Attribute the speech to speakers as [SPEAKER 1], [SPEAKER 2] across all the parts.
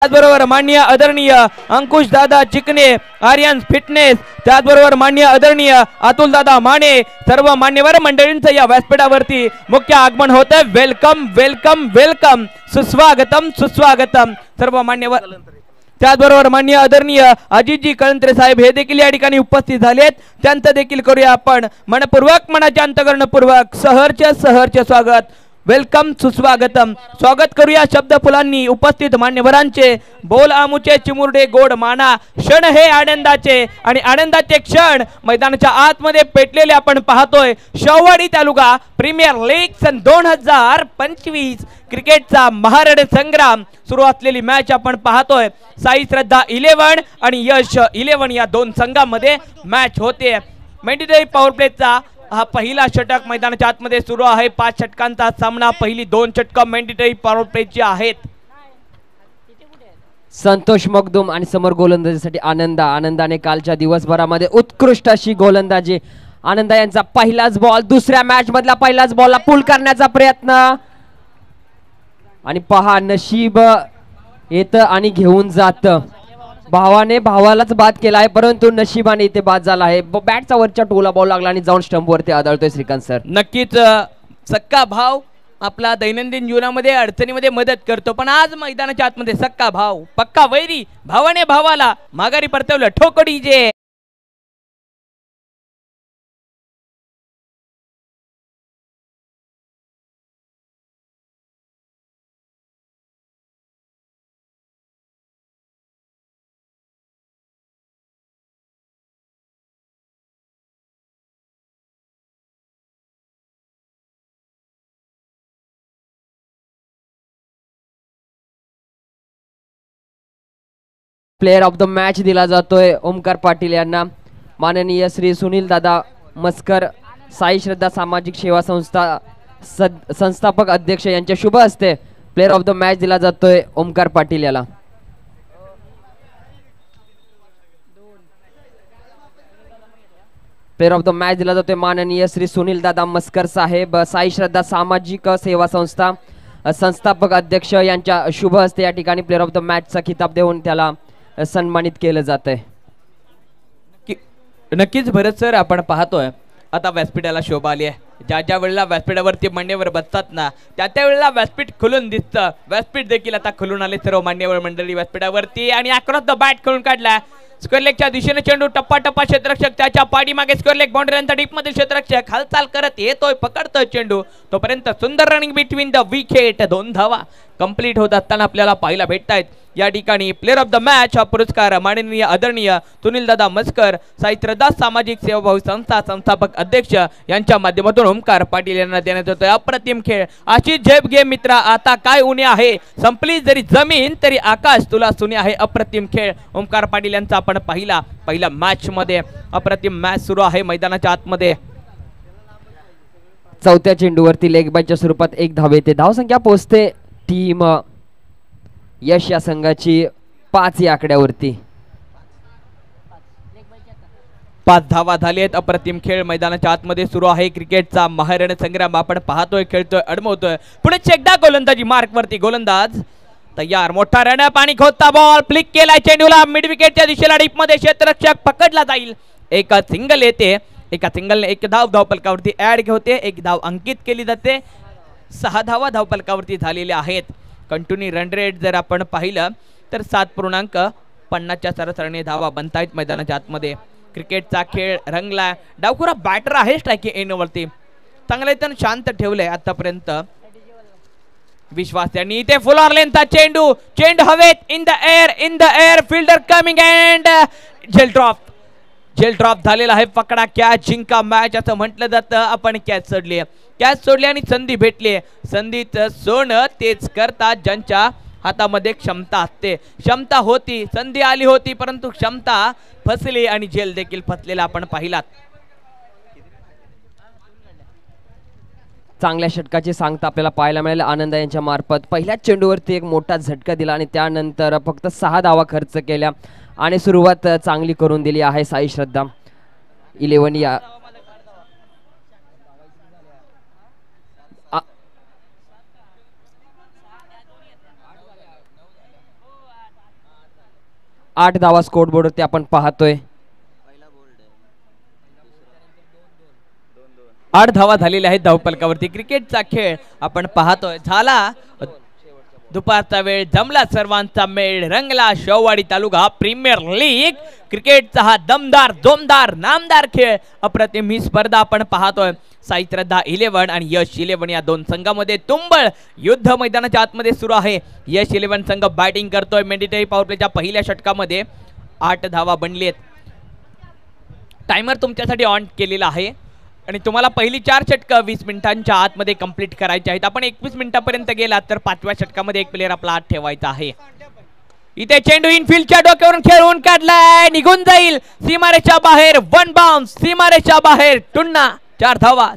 [SPEAKER 1] त्याचबरोबर माननीय आदरणीय अंकुश दादा चिकने आर्यन फिटनेस, त्याचबरोबर माननीय आदरणीय अतुल दादा माने, सर्व मान्यवर मंडळींचं या व्यासपीठावरती मुख्य आगमन होतं। वेलकम वेलकम वेलकम, सुस्वागतम सुस्वागतम सर्व मान्यवर। त्याचबरोबर माननीय आदरणीय अजितजी कळंत्रे साहेब हे देखील या ठिकाणी उपस्थित झालेत, त्यांचं देखील करूया आपण मनपूर्वक मनाच्या अंतःकरणपूर्वक सहर्ष स्वागत। वेलकम सुस्वागतम, स्वागत करूया शब्द फुलांनी उपस्थित मान्यवरांचे। बोल आमुचे चिमुरडे गोड माना, क्षण हे आनंदाचे आणि आनंदाचे क्षण मैदानाच्या आतमध्ये पेटलेले आपण पाहतोय। शेववाडी तालुका प्रीमियर लीग सन 2025 क्रिकेटचा महारण संग्राम सुरू असलेली मॅच आपण पाहतोय। साई श्रद्धा 11 आणि यश 11 या दोन संघांमध्ये मॅच होते। मॅन्डेटरी पॉवर प्लेचा हा पहिला षटक मैदानाच्या आतमध्ये सुरू आहे। 5 षटकांचा सामना, पहिली 2 षटक मॅन्डेटरी पॉवर प्लेची आहेत।
[SPEAKER 2] संतोष मगदुम आणि समोर गोलंदाजीसाठी आनंदाने कालच्या दिवसभरामध्ये उत्कृष्ट अशी गोलंदाजी। आनंदा यांचा पहिलाच बॉल, दुसऱ्या मॅच मधला पहिलाच बॉलला पुल करण्याचा प्रयत्न आणि पहा नशीब येतं आणि घेऊन जातं। भावाने भावालाच बाद केला आहे, परंतु नशिबाने इथे बाद झाला आहे। बॅटचा वरच्या टोला बॉल लागला आणि जाऊन स्टंप वरती आदळतोय श्रीकांत सर।
[SPEAKER 1] नक्कीच सक्का भाव आपला दैनंदिन जीवनामध्ये अडचणीमध्ये मदत करतो, पण आज मैदानाच्या आतमध्ये सक्का भाव पक्का वैरी, भावाने भावाला माघारी परतवलं। ठोकडी जे
[SPEAKER 2] प्लेयर ऑफ द मॅच दिला जातोय ओमकार पाटील यांना। माननीय श्री सुनील दादा मस्कर, साई श्रद्धा सामाजिक सेवा संस्था संस्थापक अध्यक्ष यांच्या शुभ हस्ते प्लेयर ऑफ द मॅच दिला जातोय ओमकार पाटील याला। प्लेयर ऑफ द मॅच दिला जातोय माननीय श्री सुनील दादा मस्कर साहेब, साई श्रद्धा सामाजिक सेवा संस्था संस्थापक अध्यक्ष यांच्या शुभ हस्ते या ठिकाणी प्लेयर ऑफ द मॅचचा खिताब देऊन त्याला सन्मानित केलं जात आहे।
[SPEAKER 1] नक्कीच भरत सर, आपण पाहतोय आता व्यासपीठाला शोभा आली आहे। ज्या वेळेला व्यासपीठावरती मान्यवर बसतात ना, त्या वेळेला व्यासपीठ खुलून दिसतं। व्यासपीठ देखील आता खुलून आले सर्व मान्यवर मंडळी व्यासपीठावरती आणि अक्रॉस द बॅट खेळून काढला। स्क्वेअर लेगच्या दिशेने चेंडू टप्पा क्षेत्ररक्षक त्याच्या पाठीमागे स्क्वेअर लेग बाउंड्रीनंतर डीप मध्ये क्षेत्ररक्षक हालचाल करत येतोय, पकडतोय चेंडू, तोपर्यंत सुंदर रनिंग बिटवीन द विकेट। 2 धावा कंप्लीट होत असताना आपल्याला पाहायला भेटतायत। या ठिकाणी प्लेयर ऑफ द मॅच हा पुरस्कार माननीय आदरणीय सुनील दादा मस्कर, साई श्रद्धा सामाजिक सेवाभावी संस्था संस्थापक अध्यक्ष यांच्या माध्यमातून ओमकार पाटील यांना देण्यात येतोय। अप्रतिम खेळ, अशीच झेप घे मित्रा, आता काय उणे आहे, संपली जरी जमीन तरी आकाश तुला सुने आहे। अप्रतिम खेळ ओमकार पाटील यांचा आपण पहिला मॅच मध्ये अप्रतिम मॅच सुरू आहे मैदानाच्या आतमध्ये।
[SPEAKER 2] चौथ्या चेंडूवरती लेग बायच्या स्वरूपात 1 धाव येते। धावसंख्या पोहोचते टीम यश या संघाची 5 या आकड्यावरती।
[SPEAKER 1] 5 धावा झाली आहेत। अप्रतिम खेळ मैदानाच्या आतमध्ये सुरू आहे। क्रिकेटचा महारण संग्राम आपण पाहतोय, खेळतोय, अडमवतोय। पुढे एकदा गोलंदाजी मार्क वरती, गोलंदाज तयार, मोठा रनअप आणि खोदता बॉल फ्लिक केलाय चेंडूला मिड विकेटच्या दिशेला, डीप मध्ये क्षेत्ररक्षक पकडला जाईल। एक सिंगल येते, एका सिंगलने 1 धाव धावफलकावरती ऍड होते, 1 धाव अंकित केली जाते। 6 धावा धावफलकावरती झालेल्या आहेत। कंटिन्यू रन रेट जर आपण पाहिलं तर 7.50च्या सरासरीने धावा बनतायत मैदानाच्या आतमध्ये। क्रिकेटचा खेळ रंगला, डावखुरा बॅटर आहे स्ट्रायकिंग एंडवरती, चांगले तर शांत ठेवलंय आतापर्यंत विश्वास यांनी। इथे फुल ऑर्लेनचा चेंडू हवेत, in the air fielder coming and झेल ड्रॉप झालेला आहे। पकडा कॅच जिंका मॅच असं म्हटलं जातं। आपण कॅच सोडली आणि संधी भेटली। संधीचं सोनं तेच करतात ज्यांच्या हातामध्ये क्षमता असते। क्षमता होती, संधी आली होती, परंतु क्षमता फसली आणि झेल देखील फसलेला आपण पाहिलात।
[SPEAKER 2] चांगल्या षटकाची सांगता आपल्याला पाहायला मिळाली आनंद यांच्या मार्फत। पहिल्याच चेंडूवरती एक मोठा झटका दिला आणि त्यानंतर फक्त 6 धावा खर्च केल्या आणि सुरुवात चांगली करून दिली आहे साई श्रद्धा 11 या 8 धावा स्कोर बोर्डवरती आपण पाहतोय.
[SPEAKER 1] 8 धावा झालेल्या आहेत धावफलकावरती. क्रिकेटचा खेळ आपण पाहतोय. झाला दुपारचा वेळ, जमला सर्वांचा मेळ, रंगला शेववाडी तालुका प्रीमियर लीग. क्रिकेटचा हा दमदार जोमदार नामदार खेळ, अप्रतिम ही स्पर्धा आपण पाहतोय. साई श्रद्धा 11 आणि यश 11 या दोन संघामध्ये तुंबळ युद्ध मैदानाच्या आतमध्ये सुरू आहे. यश 11 संघ बॅटिंग करतोय. मॅन्डेटरी पॉवर प्लेच्या पहिल्या षटकामध्ये 8 धावा बनलेत. टायमर तुमच्यासाठी ऑन केलेला आहे आणि तुम्हाला पहिली 4 षटकं 20 मिनिटांच्या आतमध्ये कंप्लीट करायची आहेत. आपण 21 मिनिटांपर्यंत गेलात तर 5व्या षटकामध्ये एक प्लेअर आपला आत ठेवायचा आहे. इथे चेंडू इनफिल्डच्या डोक्यावरून खेळून काढलाय, निघून जाईल सीमारेषा बाहेर. 1 बाउन्स सीमारेषा बाहेर. टुन्ना 4 धावा.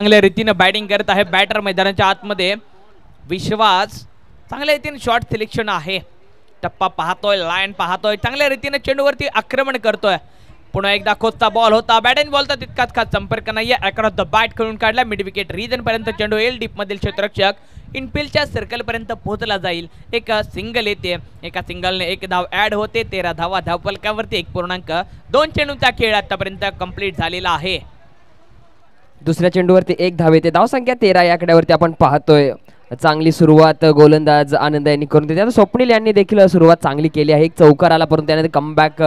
[SPEAKER 1] चांगल्या रीतीने बॅटिंग करत आहे बॅटर मैदानाच्या आतमध्ये. विश्वास चांगल्या रीतीने शॉट सिलेक्शन आहे. टप्पा पाहतोय, लाईन पाहतोय, चांगल्या रीतीने चेंडूवरती आक्रमण करतोय. पुन्हा एकदा खोचता बॉल होता, बॅट अँड बॉलचा तितकाच खास संपर्क नाहीये. अक्रॉस द बॅट खेळून काढला. मिड विकेट रिजन पर्यंत चेंडू येईल. डीप मधील क्षेत्ररक्षक इनफिल्डच्या सर्कल पर्यंत पोहोचला जाईल. एक सिंगल येते, एका सिंगलने 1 धाव ऍड होते. 13 धावा धावफलकावरती. 1.2 चेंडूचा खेळ आतापर्यंत कंप्लीट झालेला आहे.
[SPEAKER 2] दुसऱ्या चेंडूवरती 1 धाव येते. धावसंख्या 13 या आकड्यावरती आपण पाहतोय. चांगली सुरुवात गोलंदाज आनंद यांनी करून दिली. आता स्वप्नील यांनी देखील सुरुवात चांगली केली आहे. एक चौकार आला परंतु त्याने कमबॅक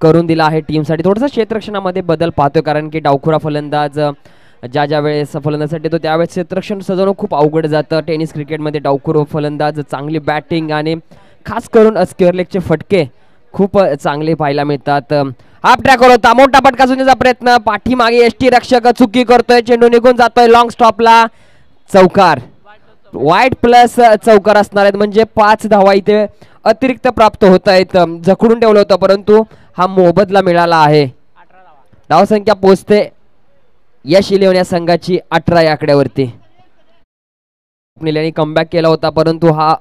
[SPEAKER 2] करून दिला आहे टीमसाठी. थोडंसं क्षेत्ररक्षणामध्ये बदल पाहतोय कारण की डावखुरा फलंदाज ज्या वेळेस फलंदाजीसाठी येतो त्यावेळेस क्षेत्ररक्षण सजवणं खूप अवघड जातं. टेनिस क्रिकेटमध्ये डावखुरा फलंदाज चांगली बॅटिंग आणि खास करून स्क्वेअर लेगचे फटके खूप चांगले पाहायला मिळतात. हाफ ट्रॅकर होता, मोठा फटका सुनीचा प्रयत्न, पाठीमागे एसटी रक्षक चुकी करतोय, चेंडू निघून जातोय लॉंग स्टॉपला. चौकार, वाईट प्लस चौकार असणार आहेत म्हणजे 5 धावा इथे अतिरिक्त प्राप्त होत आहेत. जखडून ठेवलं होतं परंतु हा मोबदला मिळाला आहे. धावसंख्या पोहोचते यश 11 या संघाची 18 या आकड्यावरती. कमबॅक केला होता परंतु हा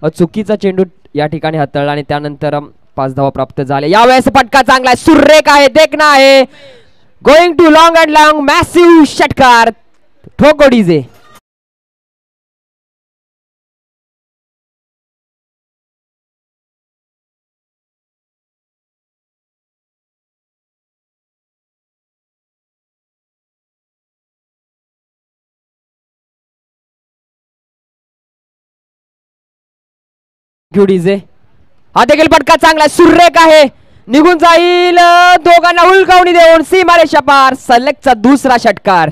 [SPEAKER 2] चुकीचा चेंडू या ठिकाणी हाताळला आणि त्यानंतर 5 धावा प्राप्त झाले. यावेळेस फटका चांगला आहे, सुरेख आहे, देखना आहे. Going too long and long, massive षटकार. ठोको डीजे. डीजे. हा देखील फटका चांगला सुरेख आहे, निघून जाईल. दोघांना उलगवणी देऊन सीमारेषा पार. सलगचा दुसरा षटकार.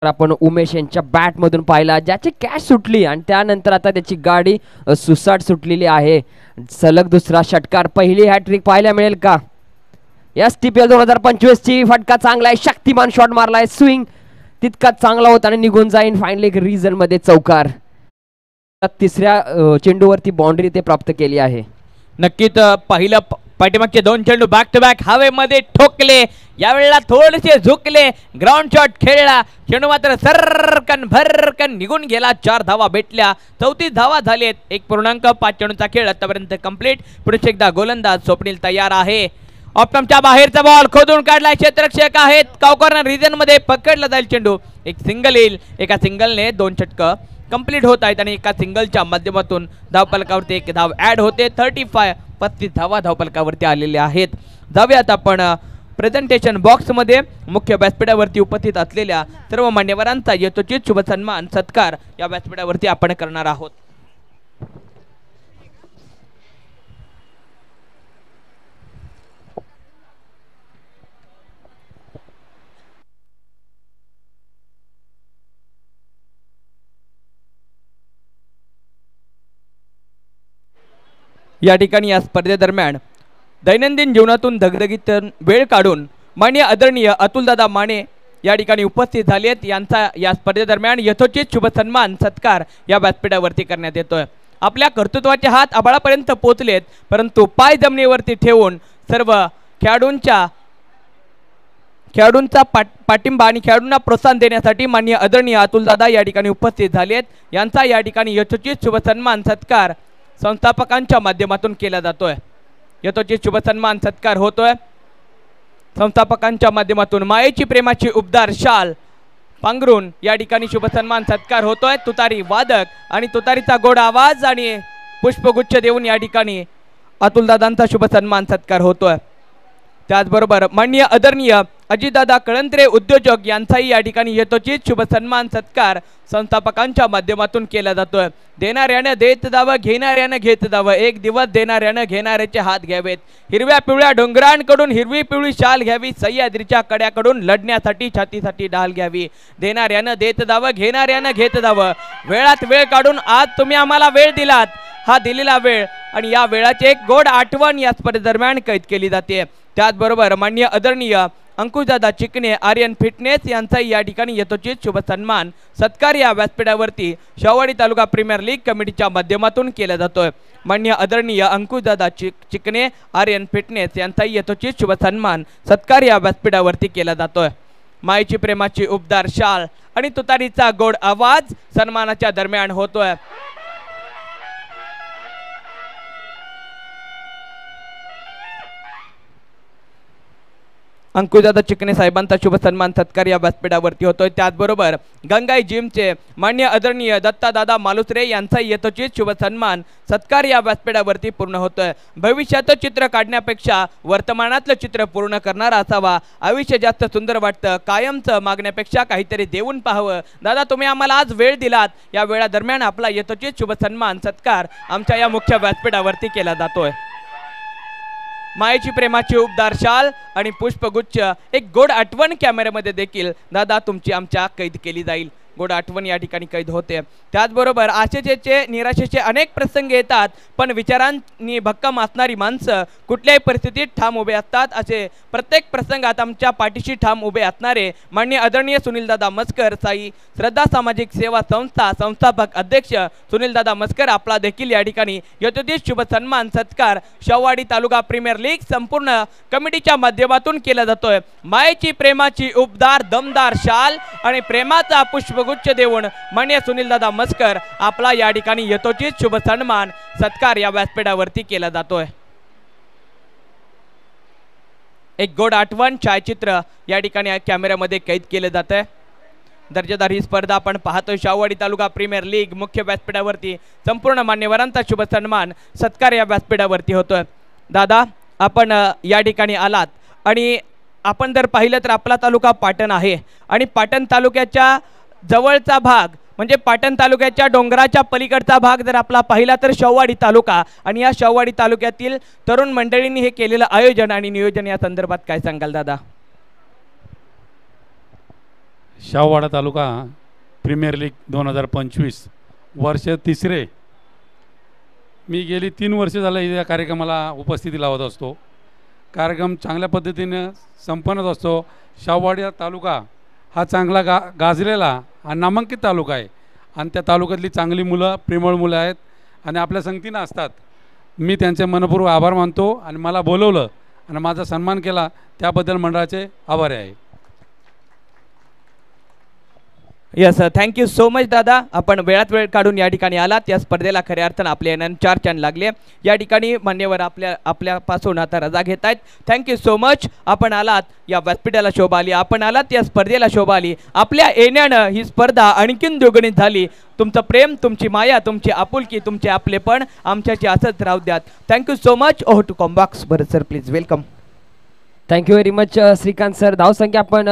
[SPEAKER 2] आपण उमेश यांच्या बॅट मधून पाहिला ज्याची कॅच सुटली आणि त्यानंतर आता त्याची गाडी सुसाट सुटलेली आहे. सलग दुसरा षटकार, पहिली हॅट्रिक पाहायला मिळेल का? STPL 2025 ची फटका चांगला आहे, शक्तिमान शॉट मारलाय, स्विंग तितकाच चांगला होता आणि निघून जाईन. फायनली एक रिझन मध्ये चौकार. तिसऱ्या चेंडूवरती बाउंड्री ते प्राप्त केली आहे.
[SPEAKER 1] नक्कीच पहिलं पाठीमागचे 2 चेंडू बॅक टू बॅक हवेमध्ये ठोकले. यावेळेला थोडेसे झुकले, ग्राउंड शॉट खेळला, चेंडू मात्र सरकन भरकन निघून गेला. 4 धावा भेटल्या, 34 धावा झालेत. 1.5 चेंडूचा खेळ आतापर्यंत कंप्लीट. पुढे एकदा गोलंदाज स्वप्नील तयार आहे. ऑप्टमच्या बाहेरचा बॉल खोदून काढलाय, क्षेत्ररक्षक आहेत, कॉर्नर रिजन मध्ये पकडला जाईल चेंडू. एक सिंगल येईल, एका सिंगलने 2 षटकं कंप्लीट होत आहेत आणि एका सिंगलच्या माध्यमातून धावफलकावरती 1 धाव ऍड होते. 35 धावा धावफलकावरती आलेल्या आहेत. जाऊयात आपण प्रेझेंटेशन बॉक्स मध्ये मुख्य व्यासपीठावरती उपस्थित असलेल्या सर्व मान्यवरांचा यथोचित शुभ सन्मान सत्कार या व्यासपीठावरती आपण करणार आहोत. या ठिकाणी या स्पर्धेदरम्यान दैनंदिन जीवनातून धगधगीत वेळ काढून माननीय आदरणीय अतुलदादा माने या ठिकाणी उपस्थित झाले आहेत, यांचा या स्पर्धेदरम्यान यथोचित शुभ सन्मान सत्कार या व्यासपीठावरती करण्यात येतोय। आपल्या कर्तृत्वाचे हात आभाळापर्यंत पोहोचलेत, परंतु पाय जमिनीवरती ठेवून सर्व खेळाडूंचा पाठिंबा आणि खेळाडूंना प्रोत्साहन देण्यासाठी माननीय आदरणीय अतुलदादा या ठिकाणी उपस्थित झाले आहेत। यांचा या ठिकाणी यथोचित शुभ सन्मान सत्कार संस्थापकांच्या माध्यमातून केला जातोय। यथोचित शुभ सन्मान सत्कार होतोय संस्थापकांच्या माध्यमातून। मायेची प्रेमाची उबदार शाल पांघरून या ठिकाणी शुभ सन्मान सत्कार होतोय। तुतारी वादक आणि तुतारीचा गोड आवाज आणि पुष्पगुच्छ देऊन या ठिकाणी अतुलदादांचा शुभ सन्मान सत्कार होतोय। त्याचबरोबर माननीय आदरणीय अजितदादा कळंत्रे उद्योजक यांचाही या ठिकाणी यथोचित शुभ सन्मान सत्कार संस्थापकांच्या माध्यमातून केला जातोय। देणाऱ्यानं देत जावं, घेणाऱ्यानं घेत जावं, एक दिवस देणाऱ्यानं घेणाऱ्याचे हात घ्यावेत। हिरव्या पिवळ्या डोंगरांकडून हिरवी पिवळी शाल घ्यावी, सह्याद्रीच्या कड्याकडून लढण्यासाठी छातीसाठी ढाल घ्यावी। देणाऱ्यानं देत जावं, घेणाऱ्यानं घेत जावं। वेळात वेळ काढून आज तुम्ही आम्हाला वेळ दिलात, हा दिलेला वेळ आणि या वेळाची एक गोड आठवण या स्पर्धेदरम्यान कैद केली जाते। त्याचबरोबर माननीय आदरणीय अंकुशदादा चिकणे आर्यन फिटनेस यांचाही या ठिकाणी यथोचित शुभ सन्मान सत्कार या व्यासपीठावरती शाहूवाडी तालुका प्रीमियर लीग कमिटीच्या माध्यमातून केला जातोय। माननीय आदरणीय अंकुशदादा चिकणे आर्यन फिटनेस यांचाही यथोचित शुभ सन्मान सत्कार या व्यासपीठावरती केला जातोय। मायेची प्रेमाची उबदार शाल आणि तुतारीचा गोड आवाज सन्मानाच्या दरम्यान होतोय। अंकुशदादा चिकणे साहेबांचा शुभ सन्मान सत्कार या व्यासपीठावरती होतोय। त्याचबरोबर गंगाई जिमचे माननीय आदरणीय दत्तादादा मालुसरे यांचा यथोचित शुभ सन्मान सत्कार या व्यासपीठावरती पूर्ण होतोय। भविष्याचं चित्र काढण्यापेक्षा वर्तमानातलं चित्र पूर्ण करणारा असावा। आयुष्य जास्त सुंदर वाटतं, कायमचं मागण्यापेक्षा काहीतरी देऊन पाहावं। दादा तुम्ही आम्हाला आज वेळ दिलात, या वेळादरम्यान आपला यथोचित शुभ सन्मान सत्कार आमच्या या मुख्य व्यासपीठावरती केला जातोय। मायेची प्रेमाची उबदार शाल आणि पुष्पगुच्छ एक गोड आठवण कॅमेऱ्यामध्ये देखील दादा तुमची आमच्या कैद केली जाईल। गोड आठवण या ठिकाणी कैद होते। त्याचबरोबर आशेचे निराशेचे अनेक प्रसंग येतात, पण विचारांनी भक्कम असणारी माणसं कुठल्याही परिस्थितीत ठाम उभे असतात। असे प्रत्येक प्रसंगात आमच्या पाठीशी ठाम उभे असणारे माननीय आदरणीय सुनीलदादा मस्कर साई श्रद्धा सामाजिक सेवा संस्था संस्थापक अध्यक्ष सुनीलदादा मस्कर आपला देखील या ठिकाणी यथोचित शुभ सन्मान सत्कार शाहूवाडी तालुका प्रीमियर लीग संपूर्ण कमिटीच्या माध्यमातून केला जातोय। मायेची प्रेमाची उबदार दमदार शाल आणि प्रेमाचा पुष्पगुच्छ देऊन माननीय सुनीलदादा मस्कर आपला या ठिकाणी यथोचित शुभ सन्मान सत्कार या व्यासपीठावरती केला जातोय। एक गोड आठवण छायाचित्र या ठिकाणी कॅमेऱ्यामध्ये कैद केले जात आहे। दर्जेदार ही स्पर्धा आपण पाहतोय शाहूवाडी तालुका प्रीमियर लीग मुख्य व्यासपीठावरती संपूर्ण मान्यवरांचा शुभ सन्मान सत्कार या व्यासपीठावरती होतोय। दादा आपण या ठिकाणी आलात आणि आपण जर पाहिलं तर आपला तालुका पाटण आहे आणि पाटण तालुक्याच्या जवळचा भाग म्हणजे पाटण तालुक्याच्या डोंगराच्या पलीकडचा भाग जर आपला पाहिला तर शाहूवाडी तालुका आणि या शाहूवाडी तालुक्यातील तरुण मंडळींनी हे केलेलं आयोजन आणि नियोजन या संदर्भात काय सांगाल दादा?
[SPEAKER 3] शाहूवाडा तालुका प्रीमियर लीग 2025 वर्ष तिसरे। मी गेली 3 वर्ष झालं या कार्यक्रमाला उपस्थिती लावत असतो। कार्यक्रम चांगल्या पद्धतीने संपन्नच असतो। शाहूवाडी तालुका हा चांगला गाजलेला आणि नामांकित तालुका आहे आणि त्या तालुक्यातली चांगली मुलं प्रेमळ मुलं आहेत आणि आपल्या संगतीनं असतात। मी त्यांचे मनपूर्वक आभार मानतो आणि मला बोलवलं आणि माझा सन्मान केला त्याबद्दल मंडळाचे आभारी आहे।
[SPEAKER 1] यस थँक्यू सो मच दादा, आपण वेळात वेळ काढून या ठिकाणी आलात। या स्पर्धेला खऱ्या अर्थानं आपल्या येण्यानं 4 चांद लागले। या ठिकाणी मान्यवर आपल्यापासून आता रजा घेत आहेत। थँक्यू सो मच, आपण आलात या व्यासपीठाला शोभा आली, आपण आलात या स्पर्धेला शोभा आली। आपल्या येण्यानं ही स्पर्धा आणखीन द्विगुणित झाली। तुमचं प्रेम, तुमची माया, तुमची आपुलकी, तुमचे आपलेपण आमच्याशी असंच राहू द्यात। Thank you so much. Over to कॉम्बॉक्स Bharat sir please welcome.
[SPEAKER 2] Thank you very much Shrikant sir. धावसंख्या आपण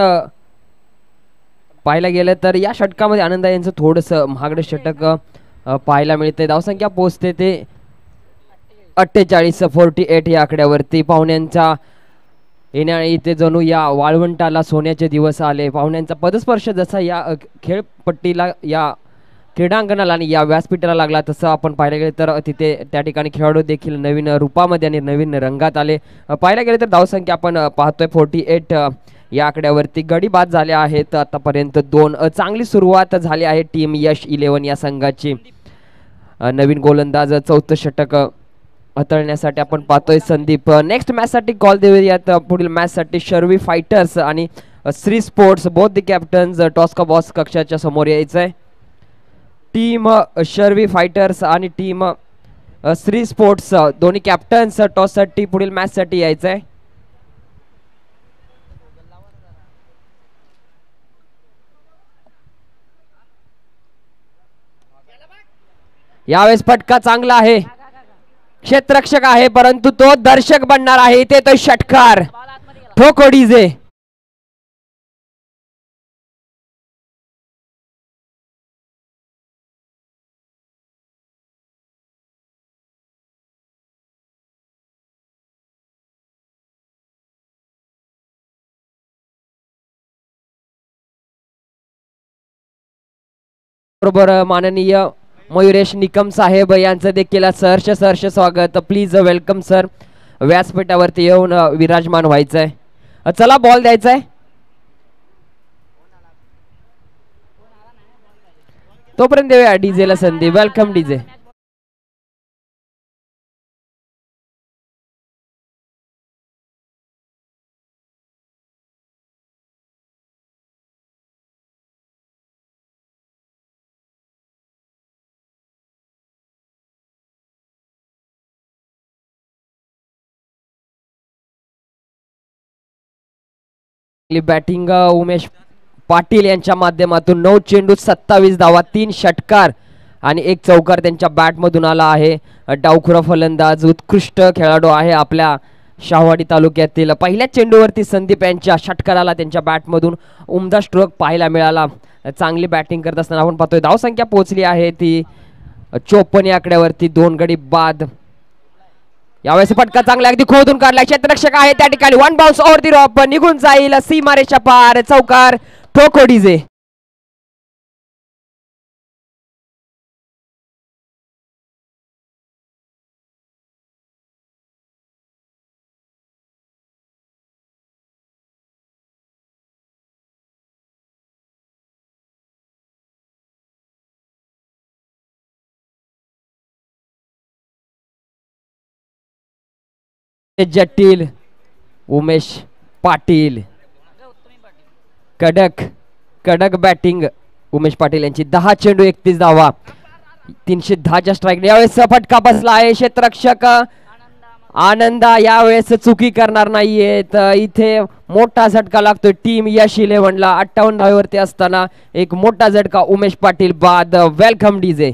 [SPEAKER 2] पाहायला गेलं तर या षटकामध्ये आनंद यांचं थोडंसं महागडं षटक पाहायला मिळते। धावसंख्या पोहोचते ते 48 या आकड्यावरती। पाहुण्यांचा येण्या इथे जणू या वाळवंटाला सोन्याचे दिवस आले। पाहुण्यांचा पदस्पर्श जसा या खेळपट्टीला या क्रीडांगणाला आणि या व्यासपीठाला लागला तसं आपण पाहायला गेलं तर तिथे त्या ठिकाणी खेळाडू देखील नवीन रूपामध्ये आणि नवीन रंगात आले। पाहायला गेले तर धावसंख्या आपण पाहतोय 48 या आकड्यावरती गडी बाद झाले आहेत आतापर्यंत 2. चांगली सुरुवात झाली आहे टीम यश 11 या संघाची. नवीन गोलंदाज 4थं षटक हाताळण्यासाठी आपण पाहतोय संदीप. नेक्स्ट मॅच साठी कॉल देऊयात. पुढील मॅच साठी शर्वी फायटर्स आणि Shri sports both the captains toss का बॉस कक्षाच्या समोर यायचंय. टीम शर्वी फायटर्स आणि टीम श्री स्पोर्ट्स दोन्ही कॅप्टन्स टॉस साठी पुढील मॅच साठी यायचंय. यावेळेस फटका चांगला आहे. क्षेत्ररक्षक आहे परंतु तो दर्शक बनणार आहे. इथे तो षटकार ठोको डीजे. बरोबर माननीय मयुरेश निकम साहेब यांचं देखील सहर्ष स्वागत. Please welcome sir. व्यासपीठावरती येऊन विराजमान व्हायचंय. चला बॉल द्यायचाय. तोपर्यंत देऊया डीजे ला संधी. Welcome DJ. Batting Umesh Patil यांच्या माध्यमातून 9 चेंडू 27 धावा 3 षटकार आणि 1 चौकार त्यांच्या बॅट मधून आला आहे. डावखुरा फलंदाज उत्कृष्ट खेळाडू आहे आपल्या शाहवाडी तालुक्यातील. पहिल्या चेंडूवरती संदीप यांच्या षटकाराला त्यांच्या बॅट मधून उमदा स्ट्रोक पाहायला मिळाला. चांगली बॅटिंग करत असताना आपण पाहतोय धावसंख्या पोहोचली आहे ती 54 या आकड्यावरती. 2 गडी बाद. यावेळेस फटका चांगला अगदी खोदून काढला. क्षेत्ररक्षक आहे त्या ठिकाणी. 1 बाउन्स ओव्हर दी रॉप निघून जाईल सीमारेषा पार. चौकार ठोको डीजे. जटील उमेश पाटील. कडक बॅटिंग उमेश पाटील यांची. 10 चेंडू 31 धावा 310च्या स्ट्राईक. यावेळेस फटका बसला आहे. क्षेत्ररक्षक आनंदा यावेळेस चुकी करणार नाहीयेत. इथे मोठा झटका लागतोय टीम यश 11 ला. 58 धावेवरती असताना एक मोठा झटका. उमेश पाटील बाद. Welcome DJ.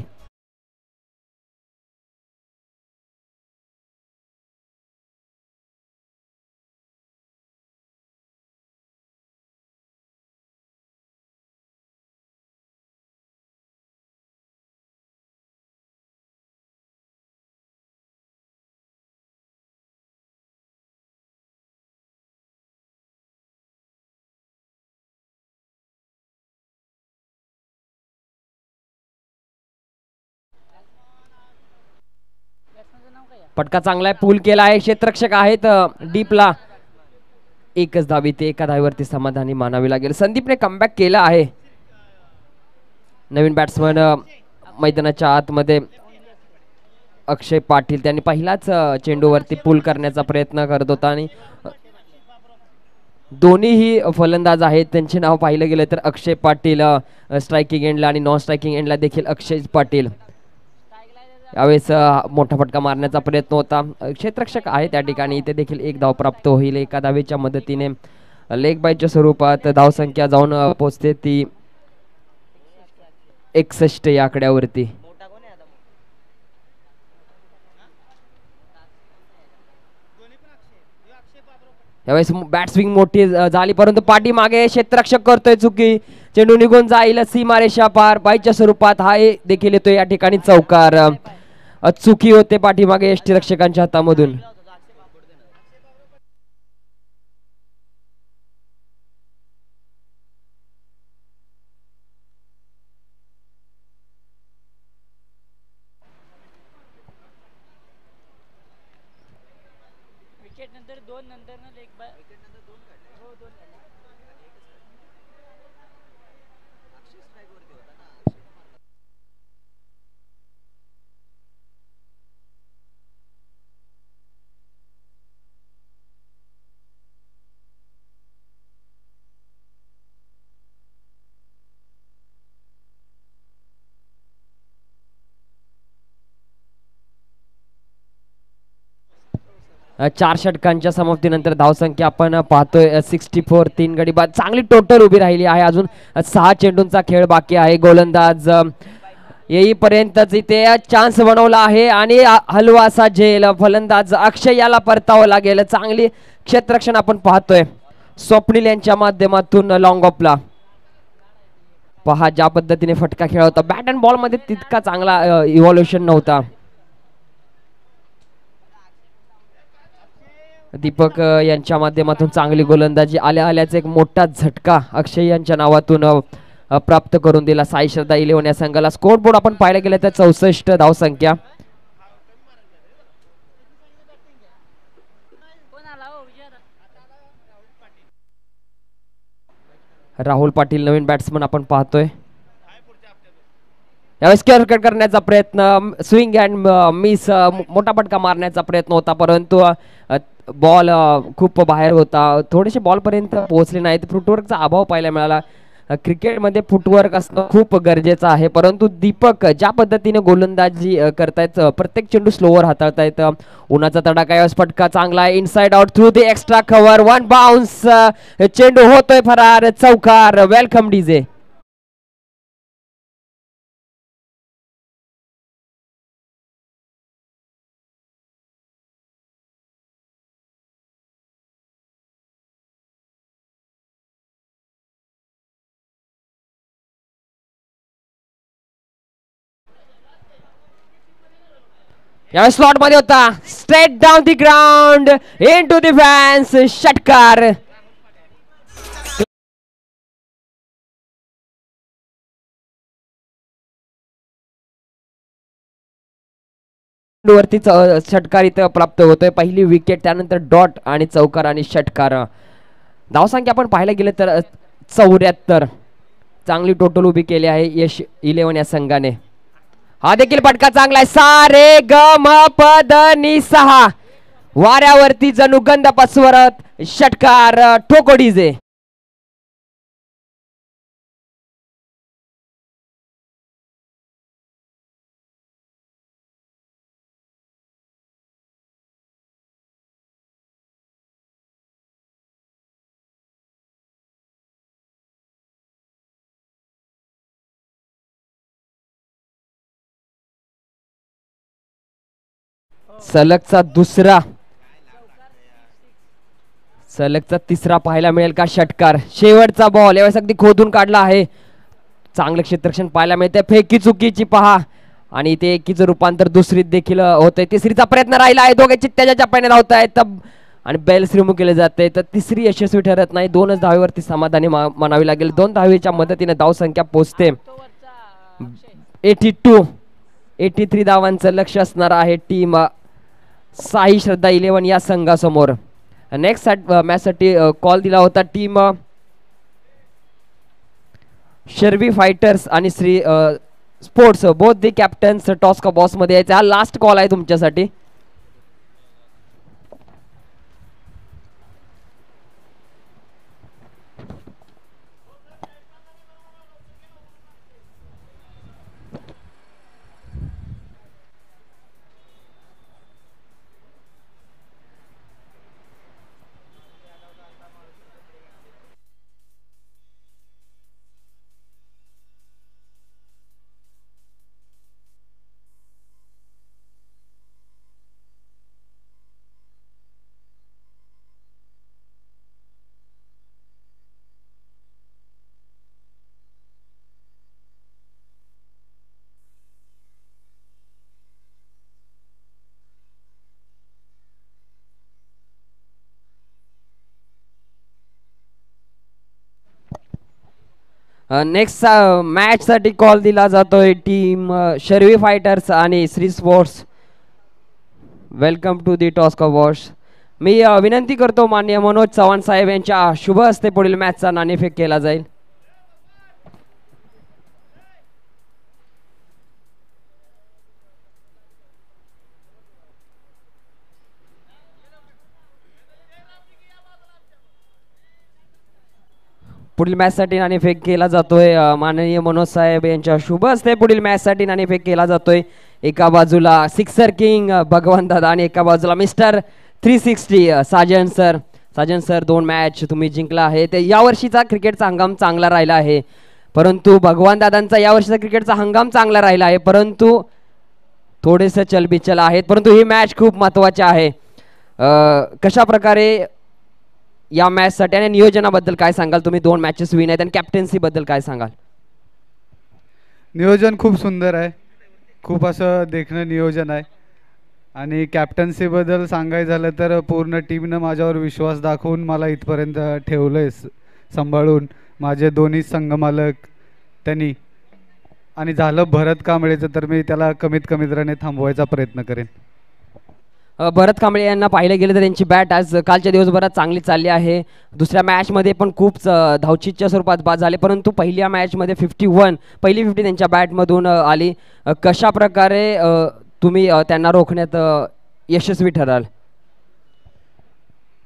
[SPEAKER 2] फटका चांगला आहे. पूल केला आहे. क्षेत्ररक्षक आहेत डीपला. 1च धावी ते 1 धावीवरती समाधानी मानावी लागेल. संदीपने कमबॅक केला आहे. नवीन बॅट्समन मैदानाच्या आतमध्ये अक्षय पाटील. त्यांनी पहिलाच चेंडूवरती पूल करण्याचा प्रयत्न करत होता आणि दोन्हीही फलंदाज आहेत. त्यांचे नाव पाहिलं गेलं तर अक्षय पाटील स्ट्रायकिंग एंडला आणि नॉन स्ट्रायकिंग एंडला देखील अक्षय पाटील. यावेळेस मोठा फटका मारण्याचा प्रयत्न होता. क्षेत्ररक्षक आहे त्या ठिकाणी. इथे देखील 1 धाव प्राप्त होईल. 1 धावेच्या मदतीने लेग बायच्या स्वरूपात धावसंख्या जाऊन पोहोचते ती 61 या आकड्यावरती. यावेळेस बॅट स्विंग मोठी झाली परंतु पाठीमागे क्षेत्ररक्षक करतोय चुकी. चेंडू निघून जाईल सीमारेषा पार. बाईच्या स्वरूपात हा देखील येतोय या ठिकाणी. चौकार. चुकी होते पाठीमागे यष्टीरक्षकांच्या हातामधून. 4 षटकांच्या समाप्तीनंतर धावसंख्या आपण पाहतोय 64, 3 गडी बाद. चांगली टोटल उभी राहिली आहे. अजून 6 चेंडूंचा खेळ बाकी आहे. गोलंदाज येईपर्यंतच इथे चान्स बनवला आहे आणि हलवासा झेल. फलंदाज अक्षय याला परतावं लागेल. चांगली क्षेत्ररक्षण आपण पाहतोय स्वप्नील यांच्या माध्यमातून लॉंग ऑफला. पहा ज्या पद्धतीने फटका खेळला होता. बॅट अँड बॉल मध्ये तितका चांगला इव्हॉल्युशन नव्हता. दीपक यांच्या माध्यमातून चांगली गोलंदाजी. आल्या आल्याचा एक मोठा झटका अक्षय यांच्या नावातून प्राप्त करून दिला साई श्रद्धा 11 या संघाला. स्कोर बोर्ड आपण पाहायला गेलं तर 64 धावसंख्या. राहुल पाटील नवीन बॅट्समन आपण पाहतोय. यावेळेस कट करण्याचा प्रयत्न, स्विंग अँड मिस, मोठा फटका मारण्याचा प्रयत्न होता परंतु बॉल खूप बाहेर होता. थोडेसे बॉल पर्यंत पोहोचले नाहीत. फुटवर्कचा अभाव पाहायला मिळाला. क्रिकेटमध्ये फुटवर्क असणं खूप गरजेचं आहे परंतु दीपक ज्या पद्धतीने गोलंदाजी करतायत, प्रत्येक चेंडू स्लोवर हाताळतायत. उन्हाचा तडाखा. यावेळेस फटका चांगला आहे. Inside out through the extra cover. 1 bounce. चेंडू होतोय फरार. चौकार. Welcome DJ. या स्लॉट मध्ये होता. Straight down the ground into the fans. षटकार. वरती षटकार इथं प्राप्त होतोय. पहिली विकेट, त्यानंतर डॉट आणि चौकार आणि षटकार. धावसंख्या आपण पाहायला गेले तर 74. चांगली टोटल उभी केली आहे यश 11 या संघाने. हा देखील फटका चांगला आहे. सा रे ग म प द नि 6. वाऱ्यावरती जणू गंध पसरत. षटकार. ठोको डीजे. सलगचा तिसरा पाहायला मिळेल का षटकार. शेवटचा बॉल यावेळेस अगदी खोदून काढला आहे. चांगलं क्षेत्ररक्षण पाहायला मिळते. फेकी चुकीची पहा आणि ते एकीचं रूपांतर दुसरीत देखील होतंय. तिसरीचा प्रयत्न राहिला आहे. दोघे चित्त्याच्या चप्प्याने धावत आहेत आणि बेल्स रिमूव्ह केले जाते. तर तिसरी यशस्वी ठरत नाही. 2च धावेवरती समाधानी म्हणावी लागेल. 2 धावेच्या मदतीने धावसंख्या पोहोचते 82. 83 धावांचं लक्ष असणार आहे टीम साई श्रद्धा 11 या संघासमोर. नेक्स्ट मॅच साठी कॉल दिला होता टीम शर्वी फायटर्स आणि Shri sports. Both the captains toss का बॉस मध्ये यायचा. हा लास्ट कॉल आहे तुमच्यासाठी. नेक्स्ट मॅच साठी कॉल दिला जातोय टीम शर्वी फायटर्स आणि Shri sports. Welcome to the toss का बॉस. मी विनंती करतो माननीय मनोज चव्हाण साहेब यांच्या शुभ हस्ते पुढील मॅचचा नाणेफेक केला जाईल. पुढील मॅच साठी नाणेफेक केला जातोय माननीय मनोज साहेब यांच्या शुभ हस्ते. पुढील मॅच साठी नाणेफेक केला जातोय. एका बाजूला सिक्सर किंग भगवान दादा आणि एका बाजूला मिस्टर 360 साजन सर 2 मॅच तुम्ही जिंकला आहे. ते यावर्षीचा क्रिकेटचा हंगाम चांगला राहिला आहे, परंतु भगवान दादांचा यावर्षीचा क्रिकेटचा हंगाम चांगला राहिला आहे, परंतु थोडेसे चलबिचल आहेत, परंतु ही मॅच खूप महत्त्वाची आहे. कशा प्रकारे या मॅचसाठी आणि नियोजनाबद्दल काय सांगाल तुम्ही? 2 मॅचेस विन आहेत आणि कॅप्टन्सी बद्दल काय सांगाल?
[SPEAKER 4] नियोजन खूप सुंदर आहे, खूप असं देखणं नियोजन आहे. आणि कॅप्टन्सीबद्दल सांगायचं झालं तर पूर्ण टीमनं माझ्यावर विश्वास दाखवून मला इथपर्यंत ठेवलं आहे सांभाळून. माझे दोन्ही संघमालक त्यांनी, आणि झालं भरत कांबळेचं तर मी त्याला कमीत रने थांबवायचा प्रयत्न करेन.
[SPEAKER 2] भरत कांबळे यांना पाहिलं गेलं तर त्यांची बॅट आज कालच्या दिवसभरात चांगली चालली आहे. दुसऱ्या मॅचमध्ये पण खूप धावचीच्या स्वरूपात बाद झाले, परंतु पहिल्या मॅचमध्ये 51 पहिली 50 त्यांच्या बॅटमधून आली. कशा प्रकारे तुम्ही त्यांना रोखण्यात यशस्वी ठराल?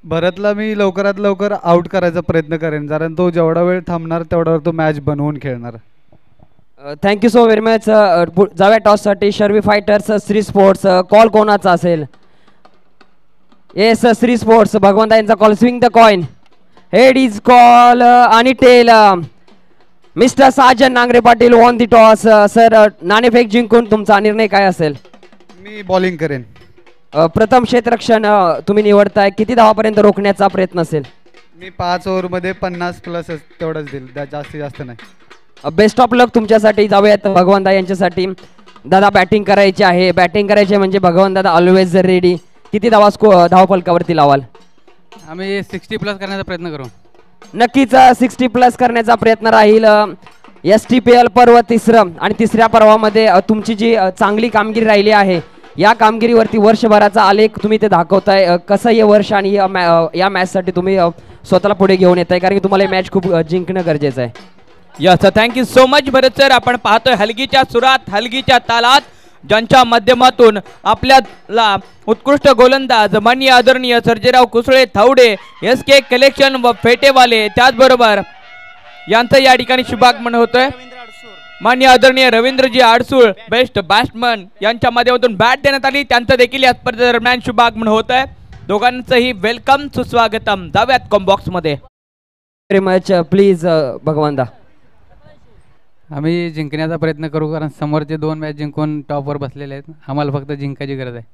[SPEAKER 4] भरतला मी लवकरात लवकर आउट करायचा प्रयत्न करेन, कारण तो जेवढा वेळ थांबणार तेवढा तो मॅच बनवून खेळणार.
[SPEAKER 2] Thank you so very much. जाव्या टॉससाठी Sharvi Fighters Shri Sports. Call कोणाचा असेल? Yes Shri Sports. भगवंता यांचा call. Swing the coin. Head is call आणि tail. Mister Sajan Nangare Patil on the toss. Sir नाणेफेक जिंकून तुमचा निर्णय काय असेल?
[SPEAKER 4] मी बॉलिंग करेन.
[SPEAKER 2] प्रथम क्षेत्ररक्षण तुम्ही निवडताय, किती धावापर्यंत रोखण्याचा प्रयत्न असेल?
[SPEAKER 4] मी 5 ओव्हरमध्ये 50+ तेवढंच देईल, जास्तीत जास्त नाही.
[SPEAKER 2] बेस्ट ऑफ लक तुमच्यासाठी. जाऊयात भगवान यांच्यासाठी. दादा बॅटिंग करायची आहे. बॅटिंग करायची म्हणजे भगवान दादा ऑलवेज रेडी. किती धावफलकावरती लावाल?
[SPEAKER 5] आम्ही 60+ करण्याचा प्रयत्न करू.
[SPEAKER 2] नक्कीच 60+ करण्याचा प्रयत्न राहील. STPL पर्व 3रं आणि 3ऱ्या पर्वामध्ये तुमची जी चांगली कामगिरी राहिली आहे, या कामगिरीवरती वर्षभराचा आलेख तुम्ही ते दाखवताय. कसं हे वर्ष आणि या मॅचसाठी तुम्ही स्वतःला पुढे घेऊन येत आहे, कारण की तुम्हाला ही मॅच खूप जिंकणं गरजेचं आहे.
[SPEAKER 1] यस, थँक्यू सो मच भरत सर. आपण पाहतोय हलगीच्या सुरात, हलगीच्या तालात, ज्यांच्या माध्यमातून आपल्याला उत्कृष्ट गोलंदाज माननीय आदरणीय सर्जेराव कुसळे थावडे, SK कलेक्शन व फेटेवाले, त्याचबरोबर यांचं या ठिकाणी शुभागमन होतोय. माननीय आदरणीय रवींद्रजी आडसूळ बेस्ट बॅट्समन यांच्या माध्यमातून बॅट देण्यात आली, त्यांचं देखील या स्पर्धेदरम्यान शुभागमन होत आहे. दोघांचंही वेलकम, सुस्वागतम. जाऊयात कॉम्बॉक्स मध्ये.
[SPEAKER 2] Very much. प्लीज भगवान दा.
[SPEAKER 5] आम्ही जिंकण्याचा प्रयत्न करू, कारण समोरचे 2 मॅच जिंकून टॉपवर बसलेले आहेत. आम्हाला फक्त जिंकायची गरज आहे.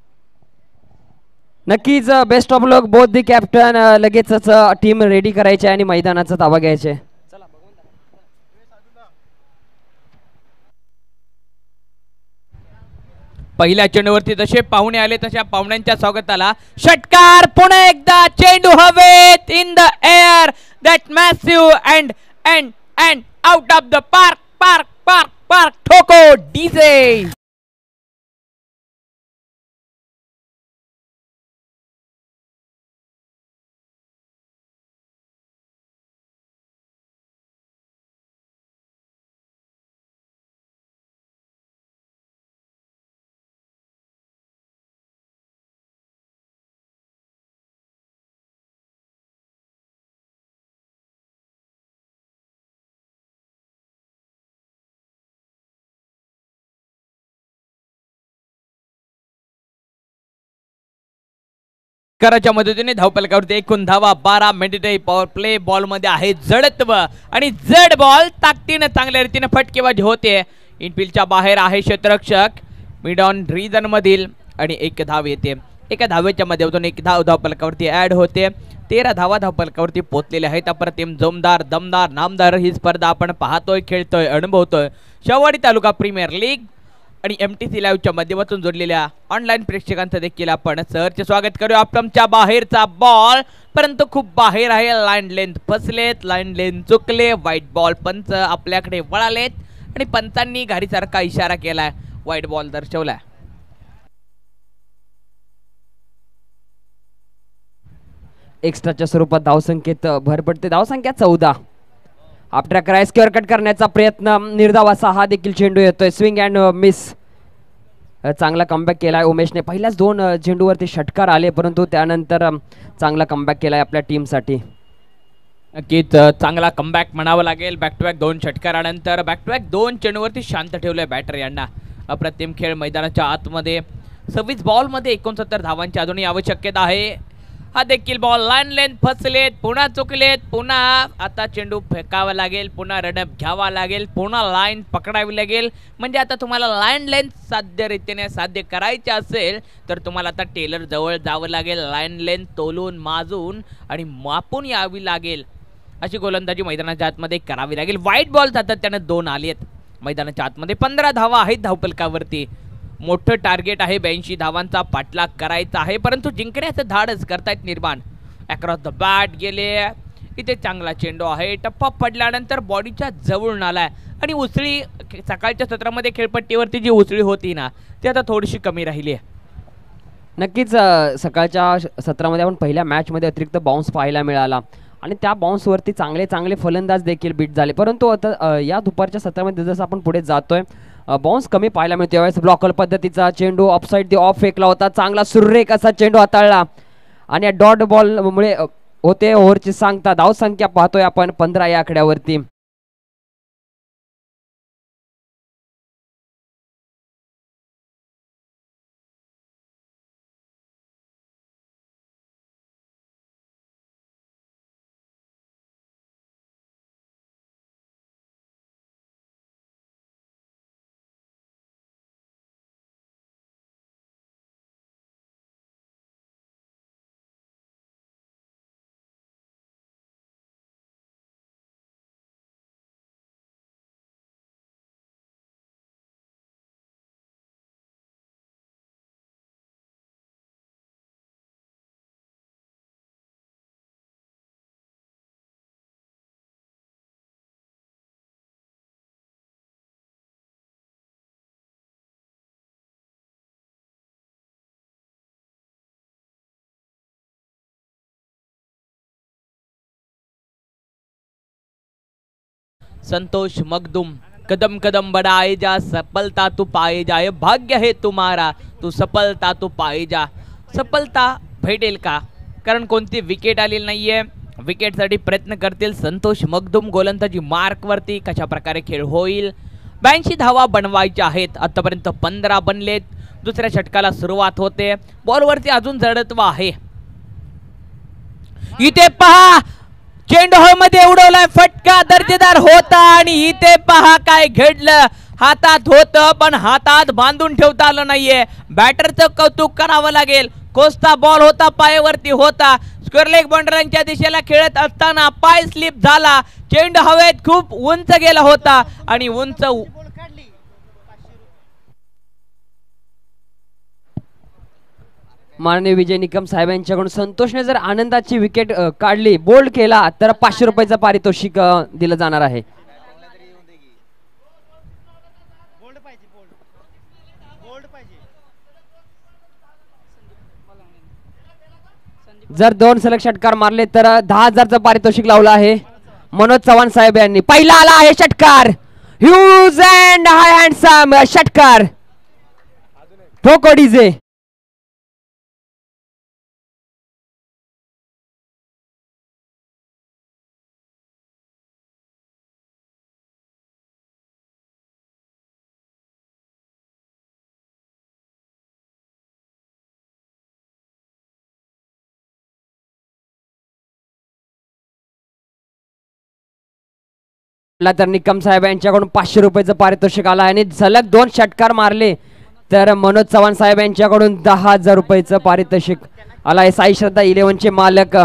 [SPEAKER 2] नक्कीच best of luck both the captain. लगेचच टीम रेडी करायची आणि मैदानाचा ताबा घ्यायचे.
[SPEAKER 1] पहिल्या चेंडूवरती जसे पाहुणे आले तशा पाहुण्यांच्या स्वागताला षटकार. पुन्हा एकदा चेंडू हवेत, in the air, that massive and and and out of the park. Park park park ठोको डीजे. कराच्या मदतीने धावपलकावरती एकूण धावा 12 मिनिटे. पॉवर प्ले बॉल मध्ये आहे जडत्व आणि जड बॉल ताकदीने चांगल्या रीतीने फटकेबाजी होते. इनफिल्डच्या बाहेर आहे क्षेत्ररक्षक मिड ऑन रिजन मधील आणि 1 धाव येते. एका धावेच्या माध्यमातून 1 धाव धावपलकावरती ऍड होते. 13 धावा धावपलकावरती पोहोचलेले आहेत. अप्रतिम जोमदार दमदार नामदार ही स्पर्धा आपण पाहतोय, खेळतोय, अनुभवतोय. शेवाडी तालुका प्रीमियर लीग आणि MTC लाईव्हच्या माध्यमातून जोडलेल्या ऑनलाईन प्रेक्षकांचं देखील आपण सहर्ष स्वागत करूया. आपल्या बाहेरचा बॉल, परंतु खूप बाहेर आहे. लाईन लेंथ फसलेत, लाईन लेंथ चुकले. व्हाईट बॉल पंच आपल्याकडे वळालेत आणि पंचांनी घारीसारखा इशारा केलाय, व्हाईट बॉल दर्शवलाय.
[SPEAKER 2] एक्स्ट्राच्या स्वरूपात धावसंख्येत भर पडते. धावसंख्या 14. आफ्टर क्रॅश स्क्वेअर कट करण्याचा प्रयत्न, निर्धावाचा हा देखील चेंडू येतोय. Swing and miss. चांगला कमबॅक केलाय उमेशने. पहिल्याच 2 चेंडूवरती षटकार आले, परंतु त्यानंतर चांगला कमबॅक केलाय आपल्या टीमसाठी.
[SPEAKER 1] नक्कीच चांगला कमबॅक म्हणावं लागेल. बॅक टू बॅक 2 षटकारानंतर बॅक टू बॅक 2 चेंडूवरती शांत ठेवलंय बॅटर यांना. अप्रतिम खेळ मैदानाच्या आतमध्ये. 26 बॉलमध्ये 69 धावांची अजूनही आवश्यकता आहे. हा देखील बॉल लाईन लेंथ फसलेत, पुन्हा चुकलेत, पुन्हा आता चेंडू फेकावा लागेल, पुन्हा रनअप घ्यावा लागेल, पुन्हा लाईन पकडावी लागेल. म्हणजे आता तुम्हाला लाईन लेंथ साध्यरीतीने साध्य करायचे असेल तर तुम्हाला आता टेलर जवळ जावं लागेल, लाईन लेंथ तोलून माजून आणि मापून यावी लागेल. अशी गोलंदाजी मैदानाच्या आतमध्ये करावी लागेल. वाईट बॉल सातत्याने 2 आलेत मैदानाच्या आतमध्ये. 15 धावा आहेत धावफलकावरती. मोठं टार्गेट आहे, 82 धावांचा पाठलाग करायचा आहे, परंतु जिंकण्याचं धाडस करतायत निर्माण. अक्रॉस द बॅट गेले, इथे चांगला चेंडू आहे, टप्पा पडल्यानंतर बॉडीच्या जवळून आलाय आणि उसळी सकाळच्या सत्रामध्ये खेळपट्टीवरती जी उसळी होती ना ती आता थोडीशी कमी राहिली आहे.
[SPEAKER 2] नक्कीच सकाळच्या सत्रामध्ये आपण पहिल्या मॅचमध्ये अतिरिक्त बाउन्स पाहायला मिळाला आणि त्या बाउन्सवरती चांगले चांगले फलंदाज देखील बीट झाले. परंतु आता या दुपारच्या सत्रामध्ये जसं आपण पुढे जातोय बाउन्स कमी पाहायला मिळतो. यावेळेस ब्लॉकर पद्धतीचा चेंडू ऑफसाईड दी ऑफ फेकला होता, चांगला सुरेख असा चेंडू हाताळला आणि या डॉट बॉलमुळे होते ओव्हरची सांगता. धावसंख्या पाहतोय आपण 15 या आकड्यावरती.
[SPEAKER 1] संतोष मखदूम, कदम कदम बढ़ाए जा, सफलता तू पाए जाए, भाग्य है तुम्हारा, तू सफलता तू पाए जा. सफलता भेटेल का? कारण कोणती विकेट आलेली नाहीये. विकेटसाठी प्रयत्न करतील संतोष मखदूम. गोलंदाजी मार्कवरती कशा प्रकारे खेळ होईल. 82 धावा बनवायच्या आहेत. आतापर्यंत 15 बनलेत. दुसऱ्या षटकाला सुरुवात होते. बॉलवरती अजून जडत्व आहे. इथे पहा, चेंडू मध्ये उडवलाय, फटका दर्जेदार होता आणि इथे पहा काय घडलं. हातात होतं पण हातात बांधून ठेवता आलं नाहीये. बॅटरचं कौतुक करावं लागेल. कोस्ता बॉल होता, पायावरती होता. स्क्वेअर लेग बाउंड्रीच्या दिशेला खेळत असताना पाय स्लिप झाला. चेंडू हवेत खूप उंच गेला होता आणि उंच
[SPEAKER 2] माननीय विजय निकम साहेब यांच्याकडून संतोषने जर आनंदाची विकेट काढली, बोल्ड केला तर 500 रुपयाचं पारितोषिक दिलं जाणार आहे. जर 2 सलग षटकार मारले तर 10,000चं पारितोषिक लावलं आहे मनोज चव्हाण साहेब यांनी. पहिला आला आहे षटकार, ह्यूज अँड हाय हँडसम षटकार फोकोडीजे. तर निकम साहेब यांच्याकडून 500 रुपयाचं पारितोषिक आला आणि सलग 2 षटकार मारले तर मनोज चव्हाण साहेब यांच्याकडून 10,000 रुपयाचं पारितोषिक आला आहे. साई श्रद्धा 11चे मालक.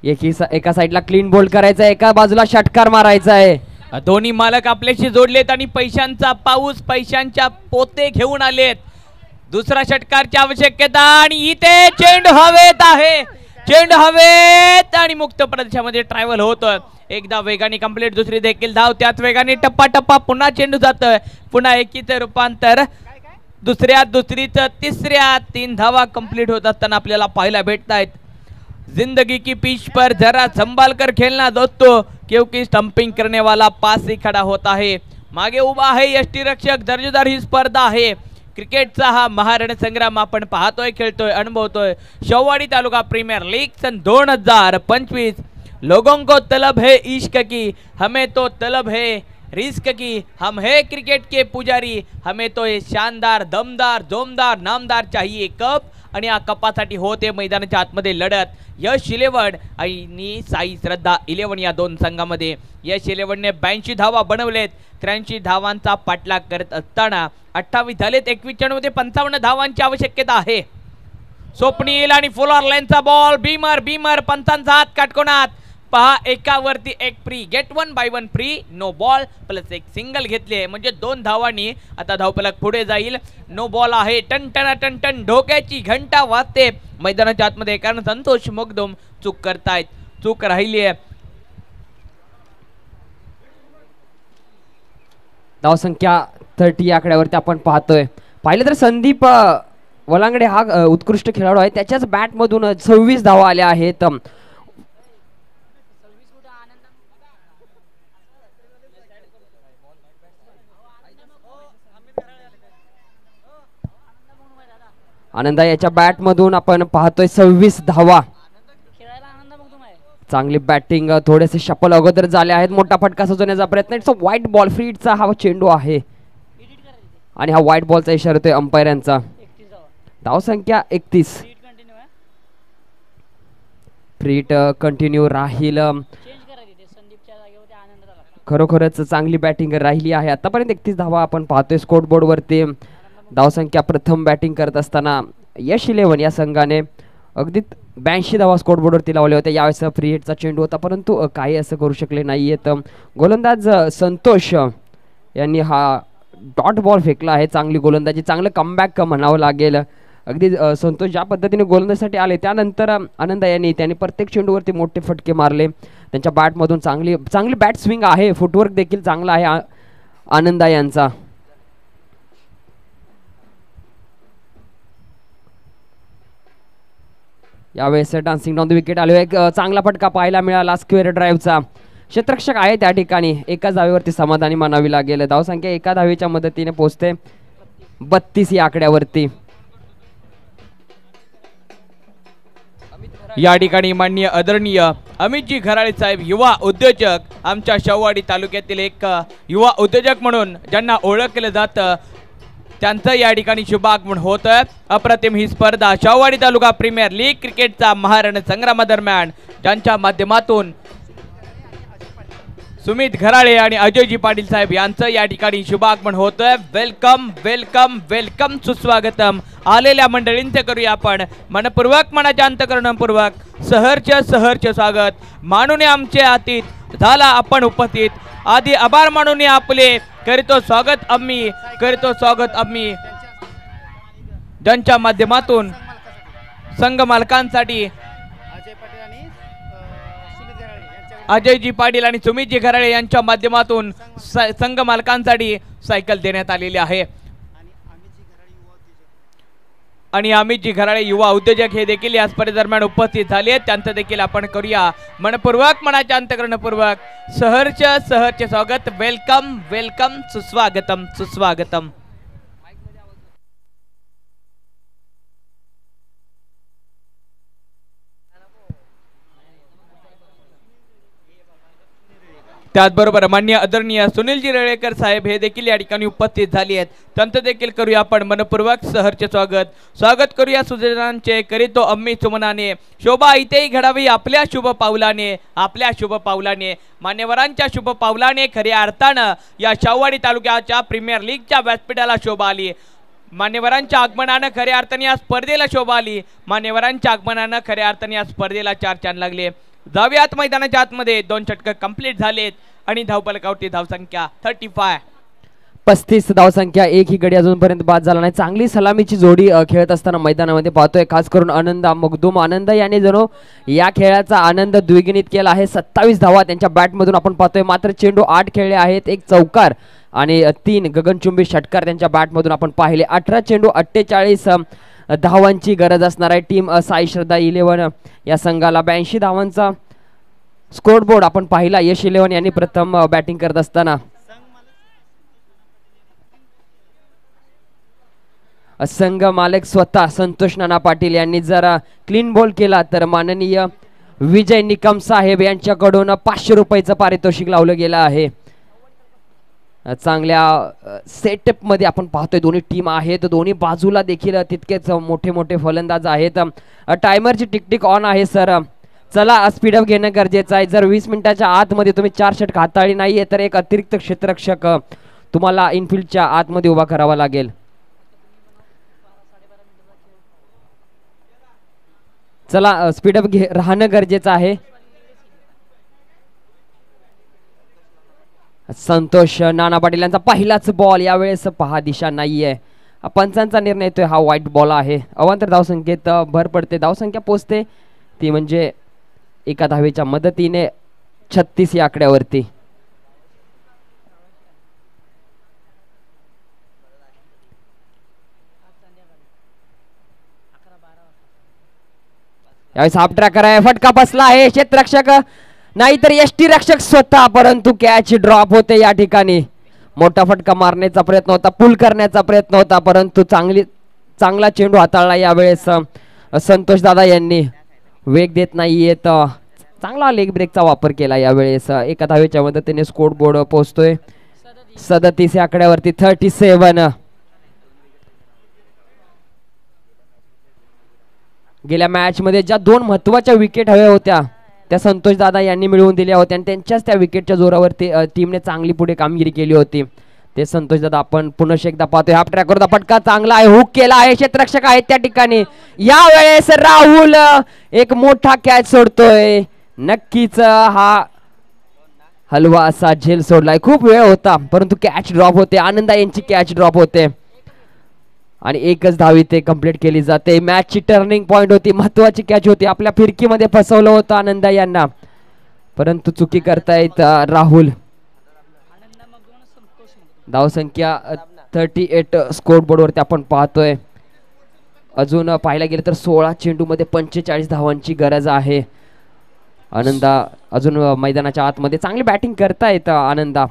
[SPEAKER 2] एका साईडला क्लीन बोल्ड करायचा, एका बाजूला षटकार मारायचा आहे.
[SPEAKER 1] दोन्ही मालक आपल्याशी जोडलेत आणि पैशांचा पाऊस, पैशांच्या पोते घेऊन आलेत. दुसरा षटकारची आवश्यकता आणि इथे चेंडू हवेत आहे. चेंडू हवेत आणि मुक्त प्रदेशामध्ये ट्रॅव्हल होतोय. एकदा वेगाने कंप्लीट, दुसरी देखील धाव त्याच वेगाने. टप्पा टप्पा पुन्हा चेंडू जातोय. पुन्हा एकीचं रूपांतर दुसरीचं तिसऱ्या. 3 धावा कंप्लीट होत असताना आपल्याला पाहायला भेटतायत. जिंदगी की पिच पर जरा संभाल कर खेलना दोस्तों, क्योंकि स्टंपिंग करने वाला पास ही खड़ा होता है. मागे उभा आहे यष्टीरक्षक. दर्जेदार ही स्पर्धा आहे. क्रिकेटचा हा महारणसंग्राम आपण पाहतोय, खेळतोय, अनुभवतोय. शेववाडी तालुका प्रीमियर लीग सन 2025. लोगों को तलब है इश्क की, हमें तो तलब है रिस्क की. हम है क्रिकेट के पुजारी, हमें तो ये शानदार, दमदार, जोमदार, नामदार चाहिए. कब आणि या कपासाठी होते मैदानाच्या आतमध्ये लढत. यश 11 आणि साई श्रद्धा 11 या दोन संघामध्ये. यश 11ने 82 धावा बनवलेत. 83 धावांचा पाठलाग करत असताना 28 झालेत. 21 चेंडूमध्ये 55 धावांची आवश्यकता आहे. स्वप्नील आणि फुलर लाईनचा बॉल. भीमर पंचांचा हात काटकोनात. पहा एकावरती एक free. Get 1 buy 1 free. No ball plus एक सिंगल घेतले म्हणजे 2 धावांनी आता धावफलक पुढे जाईल. नो बॉल आहे. टन ढोक्याची घंटा वाजते मैदानाच्या आतमध्ये कारण संतोष मगदुम चूक करतायत. चूक राहिली आहे.
[SPEAKER 2] धावसंख्या 30 आकड्यावरती आपण पाहतोय. पाहिलं तर संदीप वलांगडे हा उत्कृष्ट खेळाडू आहे. त्याच्याच बॅट मधून 26 धावा आल्या आहेत. आनंदा याच्या बॅट मधून आपण पाहतोय 26 धावा. चांगली बॅटिंग. थोडेसे शपल अगोदर झाले आहेत. मोठा फटका सुचवण्याचा प्रयत्न. It's a white ball. फ्रीटचा हा चेंडू आहे आणि हा व्हाईट बॉलचा इशारा होतोय अंपायरांचा. धावसंख्या 31. फ्रीट कंटिन्यू राहील. खरोखरच चांगली बॅटिंग राहिली आहे आतापर्यंत. 31 धावा आपण पाहतोय स्कोर बोर्ड वरती. धावसंख्या प्रथम बॅटिंग करत असताना यश 11 या संघाने अगदी 82 धावा स्कोर बोर्डवरती लावले होते. यावेळेस फ्री हिटचा चेंडू होता परंतु काही असं करू शकले नाहीयेत. गोलंदाज संतोष यांनी हा डॉट बॉल फेकला आहे. चांगली गोलंदाजी. चांगलं कमबॅक म्हणावं लागेल. अगदी संतोष ज्या पद्धतीने गोलंदाजीसाठी आले त्यानंतर आनंद यांनी प्रत्येक चेंडूवरती मोठे फटके मारले. त्यांच्या बॅटमधून चांगली बॅट स्विंग आहे. फुटवर्क देखील चांगला आहे आनंदा यांचा. यावेळेस डान्सिंग डाऊन द विकेट आलो. एक चांगला फटका पाहायला मिळाला स्क्वेअर ड्राईव्हचा. क्षेत्ररक्षक आहे त्या ठिकाणी. एका धावेवरती समाधानी मानावी लागेल. धावसंख्या एका धावेच्या मदतीने पोहोचते 32 या आकड्यावरती.
[SPEAKER 1] या ठिकाणी माननीय आदरणीय अमितजी घराळे साहेब युवा उद्योजक आमच्या शाहूवाडी तालुक्यातील एक युवा उद्योजक म्हणून ज्यांना ओळखलं जातं त्यांचं या ठिकाणी शुभागमन होतं. अप्रतिम ही स्पर्धा शाहूवाडी तालुका प्रीमियर लीग क्रिकेटचा महारण संग्रामादरम्यान ज्यांच्या माध्यमातून सुमित घराळे आणि अजयजी पाटील साहेब यांचं या ठिकाणी शुभागमन होतंय. वेलकम वेलकम वेलकम सुस्वागतम. आलेल्या मंडळींचे करूया आपण मनपूर्वक मनाच्या अंतःकरणपूर्वक सहर्ष स्वागत. मानूने आमचे अतिथ झाला आपण उपस्थित. आधी आभार मानूने आपले करीतो स्वागत आम्ही ज्यांच्या माध्यमातून संघ मालकांसाठी अजयजी पाटील आणि सुमितजी घराळे यांच्या माध्यमातून संघ मालकांसाठी सायकल देण्यात आलेली आहे. आणि अमितजी घराळे युवा उद्योजक हे देखील या स्पर्धेदरम्यान उपस्थित झाले. त्यांचं देखील आपण करूया मनपूर्वक मनाच्या अंतःकरणपूर्वक सहर्ष स्वागत. वेलकम वेलकम सुस्वागतम. त्याचबरोबर माननीय आदरणीय सुनीलजी रेळेकर साहेब हे देखील या ठिकाणी उपस्थित झाले आहेत. त्यांचं देखील करूया आपण मनपूर्वक सहर्ष स्वागत करूया. सुजनांचे करीतो आम्ही सुमनाने शोभा इथेही घडावी आपल्या शुभ पावलाने मान्यवरांच्या शुभ पावलाने खऱ्या अर्थानं या शाहूवाडी तालुक्याच्या प्रीमियर लीगच्या व्यासपीठाला शोभा आली. मान्यवरांच्या आगमनानं खऱ्या अर्थाने या स्पर्धेला शोभा आली. मान्यवरांच्या आगमनानं खऱ्या अर्थाने या स्पर्धेला 4 चांद लागले. जाऊयात मैदानाच्या आतमध्ये. 2 षटक कंप्लीट झालेत आणि धावफलकावरती धावसंख्या
[SPEAKER 2] 35 धावसंख्या. एक ही गडी अजूनपर्यंत बाद झाला नाही. चांगली सलामीची जोडी खेळत असताना मैदानामध्ये पाहतोय. खास करून आनंद मगदुम आनंद याने जणू या खेळाचा आनंद द्विगुणित केला आहे. 27 धावा त्यांच्या बॅटमधून आपण पाहतोय. मात्र चेंडू 8 खेळले आहेत. 1 चौकार आणि 3 गगनचुंबी षटकार त्यांच्या बॅटमधून आपण पाहिले. 18 चेंडू 48 धावांची गरज असणार आहे. टीम साई श्रद्धा 11 या संघाला 82 धावांचा स्कोर बोर्ड आपण पाहिला. यश 11 यांनी प्रथम बॅटिंग करत असताना संघ मालक स्वतः संतोष नाना पाटील यांनी जरा क्लीन बॉल केला तर माननीय विजय निकम साहेब यांच्याकडून 500 रुपयाचं पारितोषिक लावलं गेलं आहे. चांगल्या सेटअप मध्ये आपण पाहतोय दोन्ही टीम आहेत, दोन्ही बाजूला देखील तितकेच मोठे मोठे फलंदाज आहेत. टायमरची टिकटिक ऑन आहे सर. चला स्पीडअप घेणं गरजेचं आहे. जर 20 मिनिटाच्या आतमध्ये तुम्ही 4 षटक हाताळली नाहीये तर एक अतिरिक्त क्षेत्ररक्षक तुम्हाला इनफिल्डच्या आतमध्ये उभा करावा लागेल. चला स्पीडअप राहणं गरजेचं आहे. संतोष नाना पाटील यांचा पहिलाच बॉल. यावेळेस पहा दिशा नाहीये. पंचांचा निर्णय येतोय. हा व्हाईट बॉल आहे. अवांतर धावसंख्येत भर पडते. धावसंख्या पोचते ती म्हणजे एका धावेच्या मदतीने 36 या आकड्यावरती. यावेळेस हाफ ट्रॅकर आहे. फटका बसला आहे. क्षेत्ररक्षक नाहीतर यष्टी रक्षक स्वतः, परंतु कॅच ड्रॉप होते या ठिकाणी. मोठा फटका मारण्याचा प्रयत्न होता, पुल करण्याचा प्रयत्न होता, परंतु चांगला चेंडू हाताळला यावेळेस संतोष दादा यांनी. वेग देत नाहीयेत. चांगला लेग ब्रेकचा वापर केला यावेळेस. एका धावेच्या मदतीने स्कोर बोर्ड पोहोचतोय 37 या आकड्यावरती. 37. गेल्या मॅच मध्ये ज्या 2 महत्वाच्या विकेट हव्या होत्या त्या संतोष दादा यांनी मिळवून दिल्या होत्या आणि त्यांच्याच त्या विकेटच्या जोरावरती टीमने चांगली पुढे कामगिरी केली होती. ते संतोष दादा आपण पुन्हा एकदा पाहतोय. हाफ ट्रॅकवरचा फटका चांगला आहे. हुक केला आहे. क्षेत्ररक्षक आहेत त्या ठिकाणी. यावेळेस राहुल एक मोठा कॅच सोडतोय. नक्कीच हा हलवा असा झेल सोडलाय. खूप वेळ होता परंतु कॅच ड्रॉप होते. आनंदा यांची कॅच ड्रॉप होते आणि एकच धाव इथे कंप्लीट केली जाते. मॅचची टर्निंग पॉइंट होती. महत्वाची कॅच होती. आपल्या फिरकीमध्ये फसवलं होतं आनंदा यांना, परंतु चुकी करतायत राहुल. धावसंख्या 38 स्कोर बोर्डवरती आपण पाहतोय. अजून पाहायला गेलं तर 16 चेंडूमध्ये 45 धावांची गरज आहे. आनंदा अजून मैदानाच्या आतमध्ये चांगली बॅटिंग करतायत आनंदा.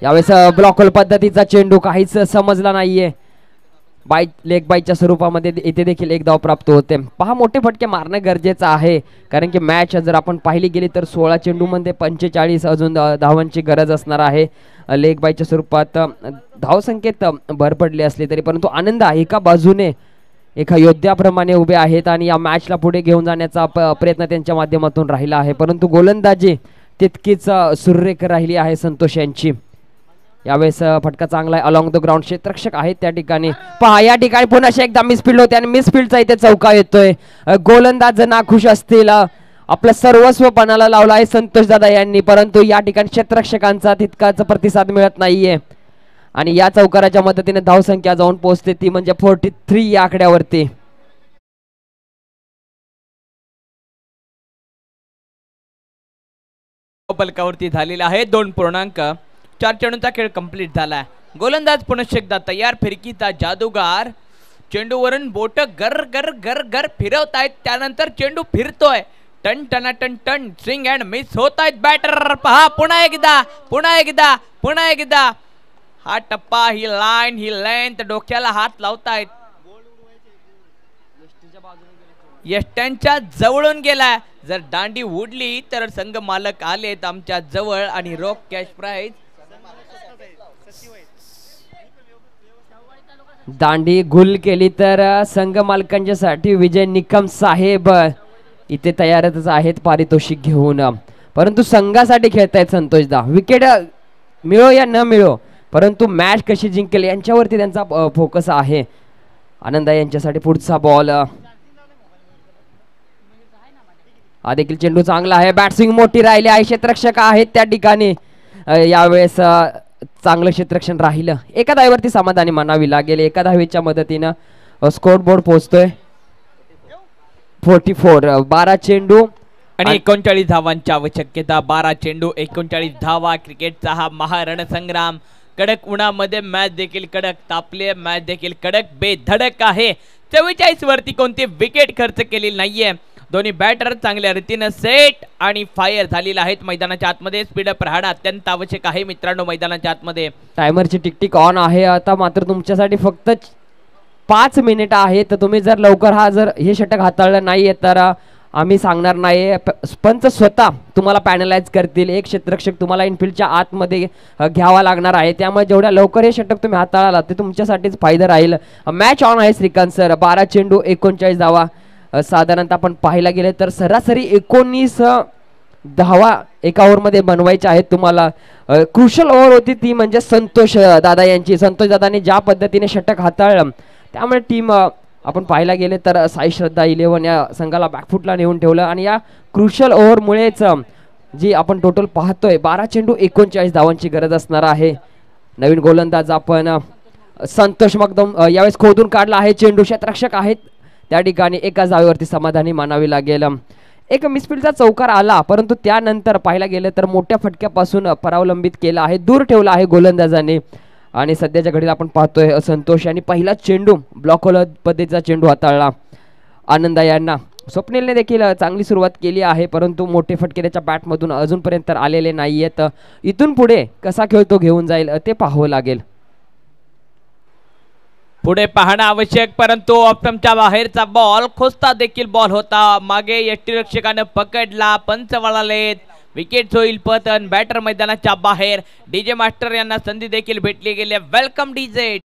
[SPEAKER 2] यावेळेस ब्लॉक होल पद्धतीचा चेंडू काहीच समजला नाहीये. लेग बाईच्या स्वरूपामध्ये इथे देखील एक धाव प्राप्त होते. पहा मोठे फटके मारणं गरजेचं आहे कारण की मॅच जर आपण पाहिली गेली तर 16 चेंडूमध्ये 45 अजून धावांची गरज असणार आहे. लेग बाईच्या स्वरूपात धावसंख्येत भर पडली असली तरी परंतु आनंदा एका बाजूने एका योद्ध्याप्रमाणे उभे आहेत आणि या मॅचला पुढे घेऊन जाण्याचा प्रयत्न त्यांच्या माध्यमातून राहिला आहे, परंतु गोलंदाजी तितकीच सुरेख राहिली आहे संतोष यांची. यावेळेस फटका चांगला आहे. अलॉंग द ग्राउंड क्षेत्ररक्षक आहेत त्या ठिकाणी. पहा या ठिकाणी पुन्हा एकदा मिसफील्ड होते आणि मिसफील्डचा इथे चौका येतोय. गोलंदाज नाखुश असतील. आपलं सर्वस्व पणाला लावलं आहे संतोष दादा यांनी, परंतु या ठिकाणी क्षेत्ररक्षकांचा तितकाच प्रतिसाद मिळत नाहीये आणि या चौकाराच्या मदतीने धावसंख्या जाऊन पोहोचते ती म्हणजे 43 या आकड्यावरती.
[SPEAKER 1] पलकावरती झालेला आहे. 2.4 चेंडूंचा खेळ कंप्लीट झाला. गोलंदाज पुन्हा एकदा तयार. फिरकीचा जादूगार चेंडूवरून बोट गर गर गर गर फिरवतायत. त्यानंतर चेंडू फिरतोय. टन टना टन टन स्विंग अँड मिस होत आहेत बॅटर. पहा पुन्हा एकदा पुन्हा एकदा पुन्हा एकदा. हा टप्पा, ही लाईन, ही लेंथ डोक्याला हात लावतायत. यष्ट्यांच्या जवळून गेलाय. जर दांडी उडली तर संघ मालक आलेत आमच्या जवळ आणि रोख कॅश प्राइज.
[SPEAKER 2] दांडी गुल केली तर संघ मालकांच्यासाठी विजय निकम साहेब इथे तयारच आहेत पारितोषिक घेऊन, परंतु संघासाठी खेळतायत संतोष दा. विकेट मिळो या न मिळो परंतु मॅच कशी जिंकेल यांच्यावरती त्यांचा फोकस आहे. आनंदा यांच्यासाठी पुढचा बॉल. हा देखील चेंडू चांगला आहे. बॅटस्विंग मोठी राहिली आहे. क्षेत्ररक्षक आहेत त्या ठिकाणी. यावेळेस चांगलं क्षेत्ररक्षण राहिलं. एका धावेवरती समाधानी मानावी लागेल. एका धावेच्या मदतीनं स्कोर बोर्ड पोहोचतोय 44. 12 चेंडू
[SPEAKER 1] आणि 39 धावांची आवश्यकता. 12 चेंडू 39 धावा. क्रिकेटचा हा महारणसंग्राम. कडक उन्हामध्ये मॅच देखील कडक तापले. मॅच देखील कडक बेधडक आहे. 44 वरती कोणती विकेट खर्च केलेली नाहीये. दोन्ही बॅटर चांगल्या रीतीने सेट आणि फायर झालेले आहेत. मैदानाच्या आतमध्ये स्पीडअप राहणं अत्यंत आवश्यक आहे मित्रांनो. मैदानाच्या आतमध्ये
[SPEAKER 2] टायमरची टिकटिक ऑन आहे आता. मात्र तुमच्यासाठी फक्त 5 मिनिट आहे. तर तुम्ही जर लवकर हे षटक हाताळलं नाहीये तर आम्ही सांगणार नाही, पंच स्वतः तुम्हाला पॅनलाइज करतील. एक क्षेत्ररक्षक तुम्हाला इनफिल्डच्या आतमध्ये घ्यावा लागणार आहे, त्यामुळे जेवढ्या लवकर हे षटक तुम्ही हाताळाला ते तुमच्यासाठीच फायदा राहील. मॅच ऑन आहे श्रीकांत सर. 12 चेंडू 39 धावा. साधारणतः आपण पाहायला गेले तर सरासरी 19 धावा एका ओव्हरमध्ये बनवायच्या आहेत तुम्हाला. क्रुशल ओव्हर होती ती म्हणजे संतोष दादा यांची. संतोष दादाने ज्या पद्धतीने षटक हाताळलं त्यामुळे टीम आपण पाहायला गेले तर साई श्रद्धा 11 या संघाला बॅकफुटला नेऊन ठेवलं. आणि या क्रुशल ओव्हरमुळेच जी आपण टोटल पाहतोय 12 चेंडू 39 धावांची गरज असणार आहे. नवीन गोलंदाज आपण संतोष मगदम यावेळेस खोदून काढला आहे चेंडू. क्षेत्ररक्षक आहेत त्या ठिकाणी एकाच धावेवरती समाधानी मानावी लागेल. एक मिसफिल्डचा चौकार आला, परंतु त्यानंतर पाहायला गेलं तर मोठ्या फटक्यापासून परावलंबित केला आहे, दूर ठेवला आहे गोलंदाजाने. आणि सध्याच्या घडीला आपण पाहतोय संतोष यांनी पहिला चेंडू ब्लॉक पद्धतीचा चेंडू हाताळला. आनंदा यांना स्वप्नीलने देखील चांगली सुरुवात केली आहे, परंतु मोठे फटके त्याच्या बॅटमधून अजूनपर्यंत आलेले नाहीयेत. इथून पुढे कसा खेळ तो घेऊन जाईल ते पाहावं लागेल.
[SPEAKER 1] पुढे पाहणं आवश्यक, परंतु ऑप्टमच्या बाहेरचा बॉल खोस्ता देखील बॉल होता. मागे यष्टीरक्षकाने पकडला, पंच वळालेत, विकेट होईल पतन. बॅटर मैदानाच्या बाहेर. डीजे मास्टर यांना संधी देखील भेटली गेली. Welcome DJ.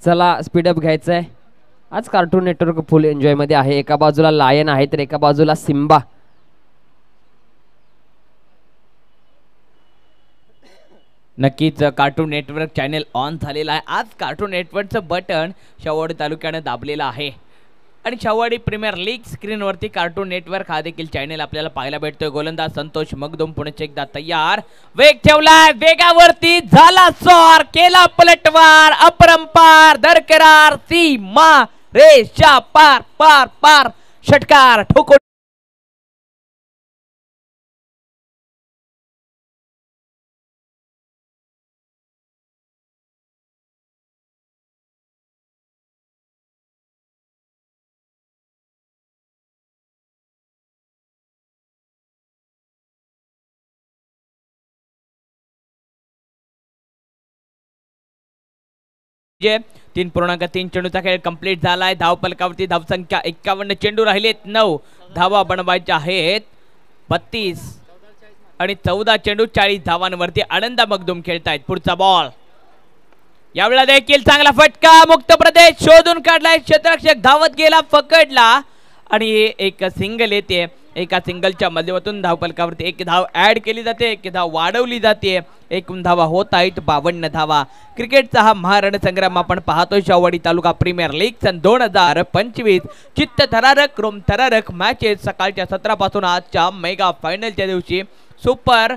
[SPEAKER 2] चला स्पीडअप घ्यायचं आहे. आज कार्टून नेटवर्क फुल एन्जॉय मध्ये आहे. एका बाजूला लायन आहे तर एका बाजूला सिम्बा.
[SPEAKER 1] नक्कीच कार्टून नेटवर्क चॅनेल ऑन झालेला आहे. आज कार्टून नेटवर्कचं बटन शेववाडी तालुक्याने दाबलेलं आहे आणि Shevwadi premier league स्क्रीनवरती cartoon network हा देखील चॅनेल आपल्याला पाहायला भेटतोय. गोलंदाज संतोष मगदुम पुण्याचे एकदा तयार. वेग ठेवलाय, वेगावरती झाला सॉर, केला पलटवार, अपरंपार, दरकरार, सीमा रेषा पार पार पार, षटकार ठोको. जे 3.3 चेंडूचा खेळ कंप्लीट झालाय. धावफलकावरती धावसंख्या 51, चेंडू राहिलेत 9, धावा बनवायच्या आहेत 32 आणि 14 चेंडू 40 धावांवरती. आनंद मगदुम खेळतायत. पुढचा बॉल यावेळेला देखील चांगला फटका, मुक्त प्रदेश शोधून काढलाय. क्षेत्ररक्षक धावत गेला, पकडला आणि एक सिंगल येते. एका सिंगलच्या माध्यमातून धावफलकावरती एक धाव ऍड केली जाते, एक धाव वाढवली जाते. एकूण धावा होत आहेत 52 धावा. क्रिकेटचा हा महारणसंग्राम आपण पाहतोय. शेववाडी तालुका प्रीमियर लीग सन 2025. चित्त थरारक, रोम थरारक मॅचेस सकाळच्या 17 पासून आजच्या मेगा फायनलच्या दिवशी. सुपर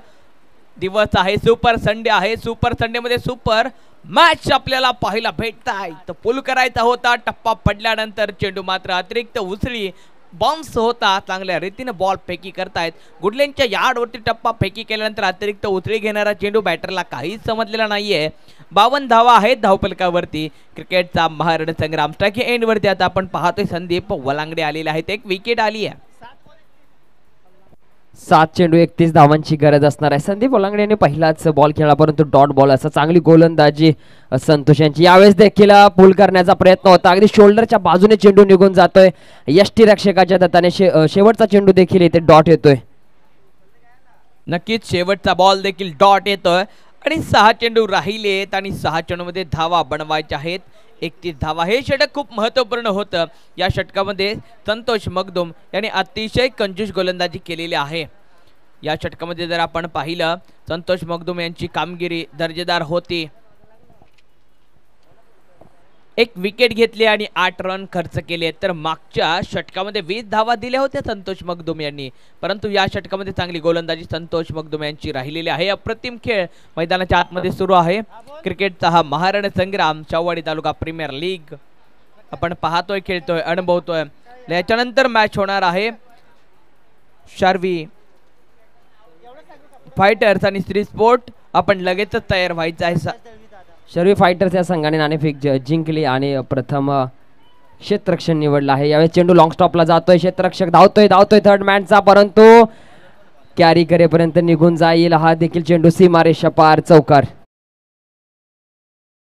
[SPEAKER 1] दिवस आहे, सुपर संडे आहे. सुपर संडे मध्ये सुपर मॅच आपल्याला पाहायला भेटत आहे. तर पुल करायचा होता, टप्पा पडल्यानंतर चेंडू मात्र अतिरिक्त उसळी बाउन्स होता. चांगल्या रीतीने बॉल फेकी करतायत. गुडलेनच्या यार्डवरती टप्पा फेकी केल्यानंतर अतिरिक्त उचळी घेणारा चेंडू बॅटरला काहीच समजलेला नाहीये. 52 धावा आहेत धावफलकावरती. क्रिकेटचा महारणसंग्राम स्ट्राइक एंडवरती आता आपण पाहतोय संदीप वलांगडे आलेले आहेत. एक विकेट आली आहे.
[SPEAKER 2] 7 चेंडू 31 धावांची गरज असणार आहे. संदीप वलांगडे यांनी पहिलाच बॉल खेळला, परंतु डॉट बॉल असा चांगली गोलंदाजी संतोष यांची. यावेळेस देखील पुल करण्याचा प्रयत्न होता, अगदी शोल्डरच्या बाजूने चेंडू निघून जातोय. यष्टीरक्षकाच्या दत्ताने शेवटचा चेंडू देखील इथे डॉट येतोय.
[SPEAKER 1] नक्कीच शेवटचा बॉल देखील डॉट येतोय आणि 6 चेंडू राहिलेत आणि 6 चेंडूमध्ये धावा बनवायच्या आहेत 31 धावा. हे षटक खूप महत्त्वपूर्ण होतं. या षटकामध्ये संतोष मगदुम यांनी अतिशय कंजूस गोलंदाजी केलेली आहे. या षटकामध्ये जर आपण पाहिलं संतोष मगदुम यांची कामगिरी दर्जेदार होती. एक विकेट घेतली आणि 8 रन खर्च केले. तर मागच्या षटकामध्ये 20 धावा दिल्या होत्या संतोष मगदुम यांनी, परंतु या षटकामध्ये चांगली गोलंदाजी संतोष मगदुम यांची राहिलेली आहे. अप्रतिम खेळ मैदानाच्या आतमध्ये सुरू आहे. क्रिकेटचा हा महारण संग्राम शाहूवाडी तालुका प्रीमियर लीग आपण पाहतोय, खेळतोय, अनुभवतोय. याच्यानंतर मॅच होणार आहे शार्वी फायटर्स आणि श्री स्पोर्ट. आपण लगेचच तयार व्हायचं आहे.
[SPEAKER 2] शर्वी फायटर्स या संघाने नाणेफेक जिंकली आणि प्रथम क्षेत्ररक्षण निवडलं आहे. यावेळी चेंडू लॉंग स्टॉपला जातोय, क्षेत्ररक्षक धावतोय थर्ड मॅनचा, परंतु कॅरी करेपर्यंत निघून जाईल. हा देखील चेंडू सीमारेषा पार, चौकार.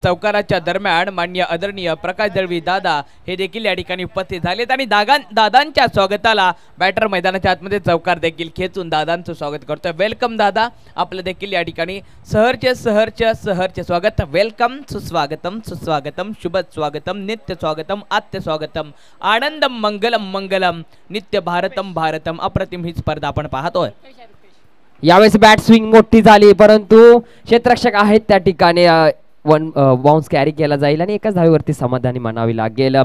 [SPEAKER 1] चौकाराच्या दरम्यान मान्य आदरणीय प्रकाश दळवी दादा हे देखील या ठिकाणी उपस्थित झालेत आणि दादांच्या स्वागताला बॅटर मैदानाच्या आतमध्ये चौकार देखील खेचून दादांचं स्वागत करतोय. वेलकम दादा, आपलं देखील या ठिकाणी सहर्ष स्वागत. वेलकम, सुस्वागतम सुस्वागतम, शुभ स्वागतम, नित्य स्वागतम, आत्य स्वागतम, आनंदम मंगलम मंगलम, नित्य भारतम भारतम. अप्रतिम ही स्पर्धा आपण पाहतोय.
[SPEAKER 2] यावेळेस बॅट स्विंग मोठी झाली, परंतु क्षेत्ररक्षक आहेत त्या ठिकाणी. बाउन्स कॅरी केला जाईल आणि एकाच धावेवरती समाधानी म्हणावी लागेल.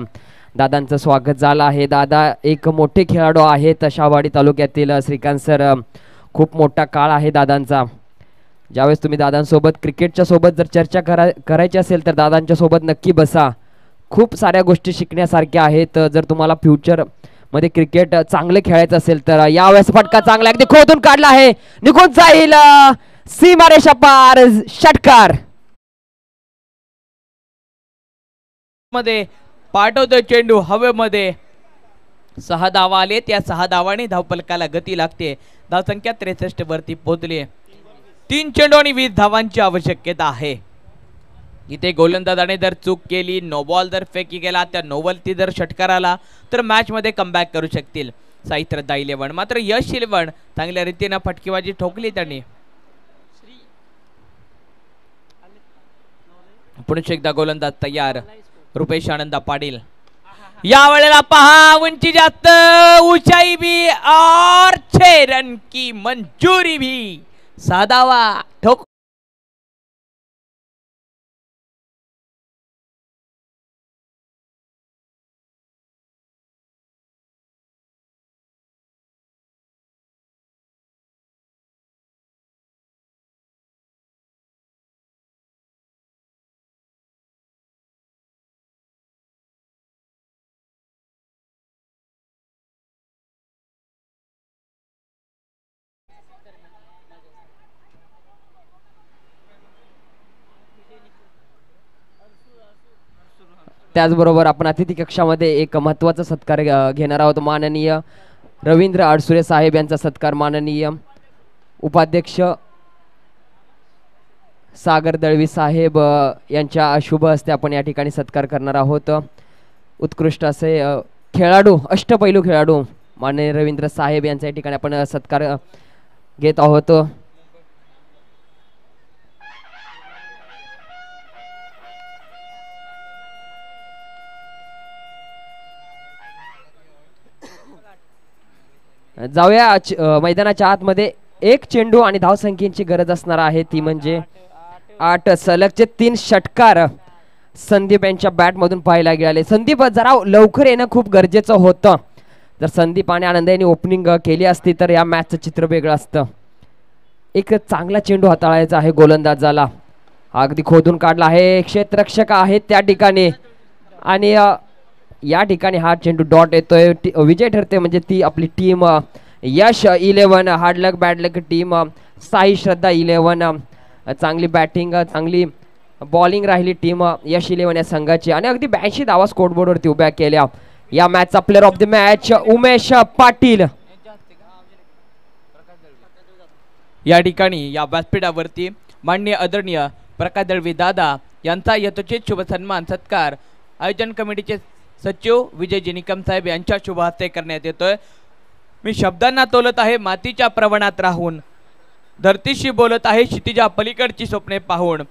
[SPEAKER 2] दादांचं स्वागत झालं आहे. दादा एक मोठे खेळाडू आहेत शाहूवाडी तालुक्यातील. श्रीकांत सर, खूप मोठा काळ आहे दादांचा. ज्यावेळेस तुम्ही दादांसोबत क्रिकेटच्या सोबत जर चर्चा करायची असेल तर दादांच्या सोबत नक्की बसा. खूप साऱ्या गोष्टी शिकण्यासारख्या आहेत. जर तुम्हाला फ्युचर मध्ये क्रिकेट चांगले खेळायचं असेल तर यावेळेस फटका चांगला अगदी खोदून काढला आहे, निघून जाईल सीमारेषा पार, षटकार.
[SPEAKER 1] मध्ये पाठवतोय चेंडू हवेमध्ये. 6 धावा आले. त्या 6 धावांनी धावपलकाला गती लागते. धावसंख्या 63 वरती पोहोचली. 3 चेंडू आणि 20 धावांची आवश्यकता आहे. इथे गोलंदाजाने जर चूक केली, नो बॉल जर फेकी केला, त्या नोवलती जर षटकार आला तर मॅच मध्ये कमबॅक करू शकतील साई श्रद्धा 11. मात्र यश 11 चांगल्या रीतीने फटकेबाजी ठोकली त्यांनी. पुन्हा एकदा गोलंदाज तयार, रुपेश आनंदा पाटील. या वेळेला पहा, उंची जास्त, ऊंचाई भी और 6 रन की मंजूरी भी. 6 धावा ठोक.
[SPEAKER 2] त्याचबरोबर आपण अतिथी कक्षामध्ये एक महत्त्वाचा सत्कार घेणार आहोत. माननीय रवींद्र आडसुरे साहेब यांचा सत्कार माननीय उपाध्यक्ष सागर दळवी साहेब यांच्या शुभ हस्ते आपण या ठिकाणी सत्कार करणार आहोत. उत्कृष्ट असे खेळाडू, अष्टपैलू खेळाडू माननीय रवींद्र साहेब यांच्या या ठिकाणी आपण सत्कार घेत आहोत. जाऊया मैदानाच्या आतमध्ये. एक चेंडू आणि धावसंख्येची गरज असणार आहे, ती म्हणजे 8. सलगचे 3 षटकार संदीप यांच्या बॅट मधून पाहायला गेले. संदीप जरा लवकर येणं खूप गरजेचं होतं. जर संदीप आणि आनंद यांनी ओपनिंग केली असती तर या मॅचचं चित्र वेगळं असतं. एक चांगला चेंडू हाताळायचा आहे गोलंदाजाला. अगदी खोदून काढला आहे, क्षेत्ररक्षक आहेत त्या ठिकाणी आणि या ठिकाणी हा चेंडू डॉट येतोय. विजय ठरते म्हणजे ती आपली टीम यश 11, हार्डलक बॅडलक टीम साई श्रद्धा 11. चांगली बॅटिंग, चांगली बॉलिंग राहिली टीम यश 11 या संघाची आणि अगदी 82 धावा स्कोरबोर्डवरती उभ्या केल्या. या मॅचचा player of the match Umesh Patil.
[SPEAKER 1] या ठिकाणी या व्यासपीठावरती माननीय आदरणीय प्रकाश दळवी दादा यांचा यथोचित शुभ सन्मान सत्कार आयोजन कमिटीचे सचिव विजय निकम साहेब यांच्या शुभ हस्ते करण्यात येतोय. मी शब्दांना तोलत आहे मातीच्या प्रवणात राहून, धरतीशी बोलत आहे क्षितिजा पलीकडची स्वप्ने पाहून.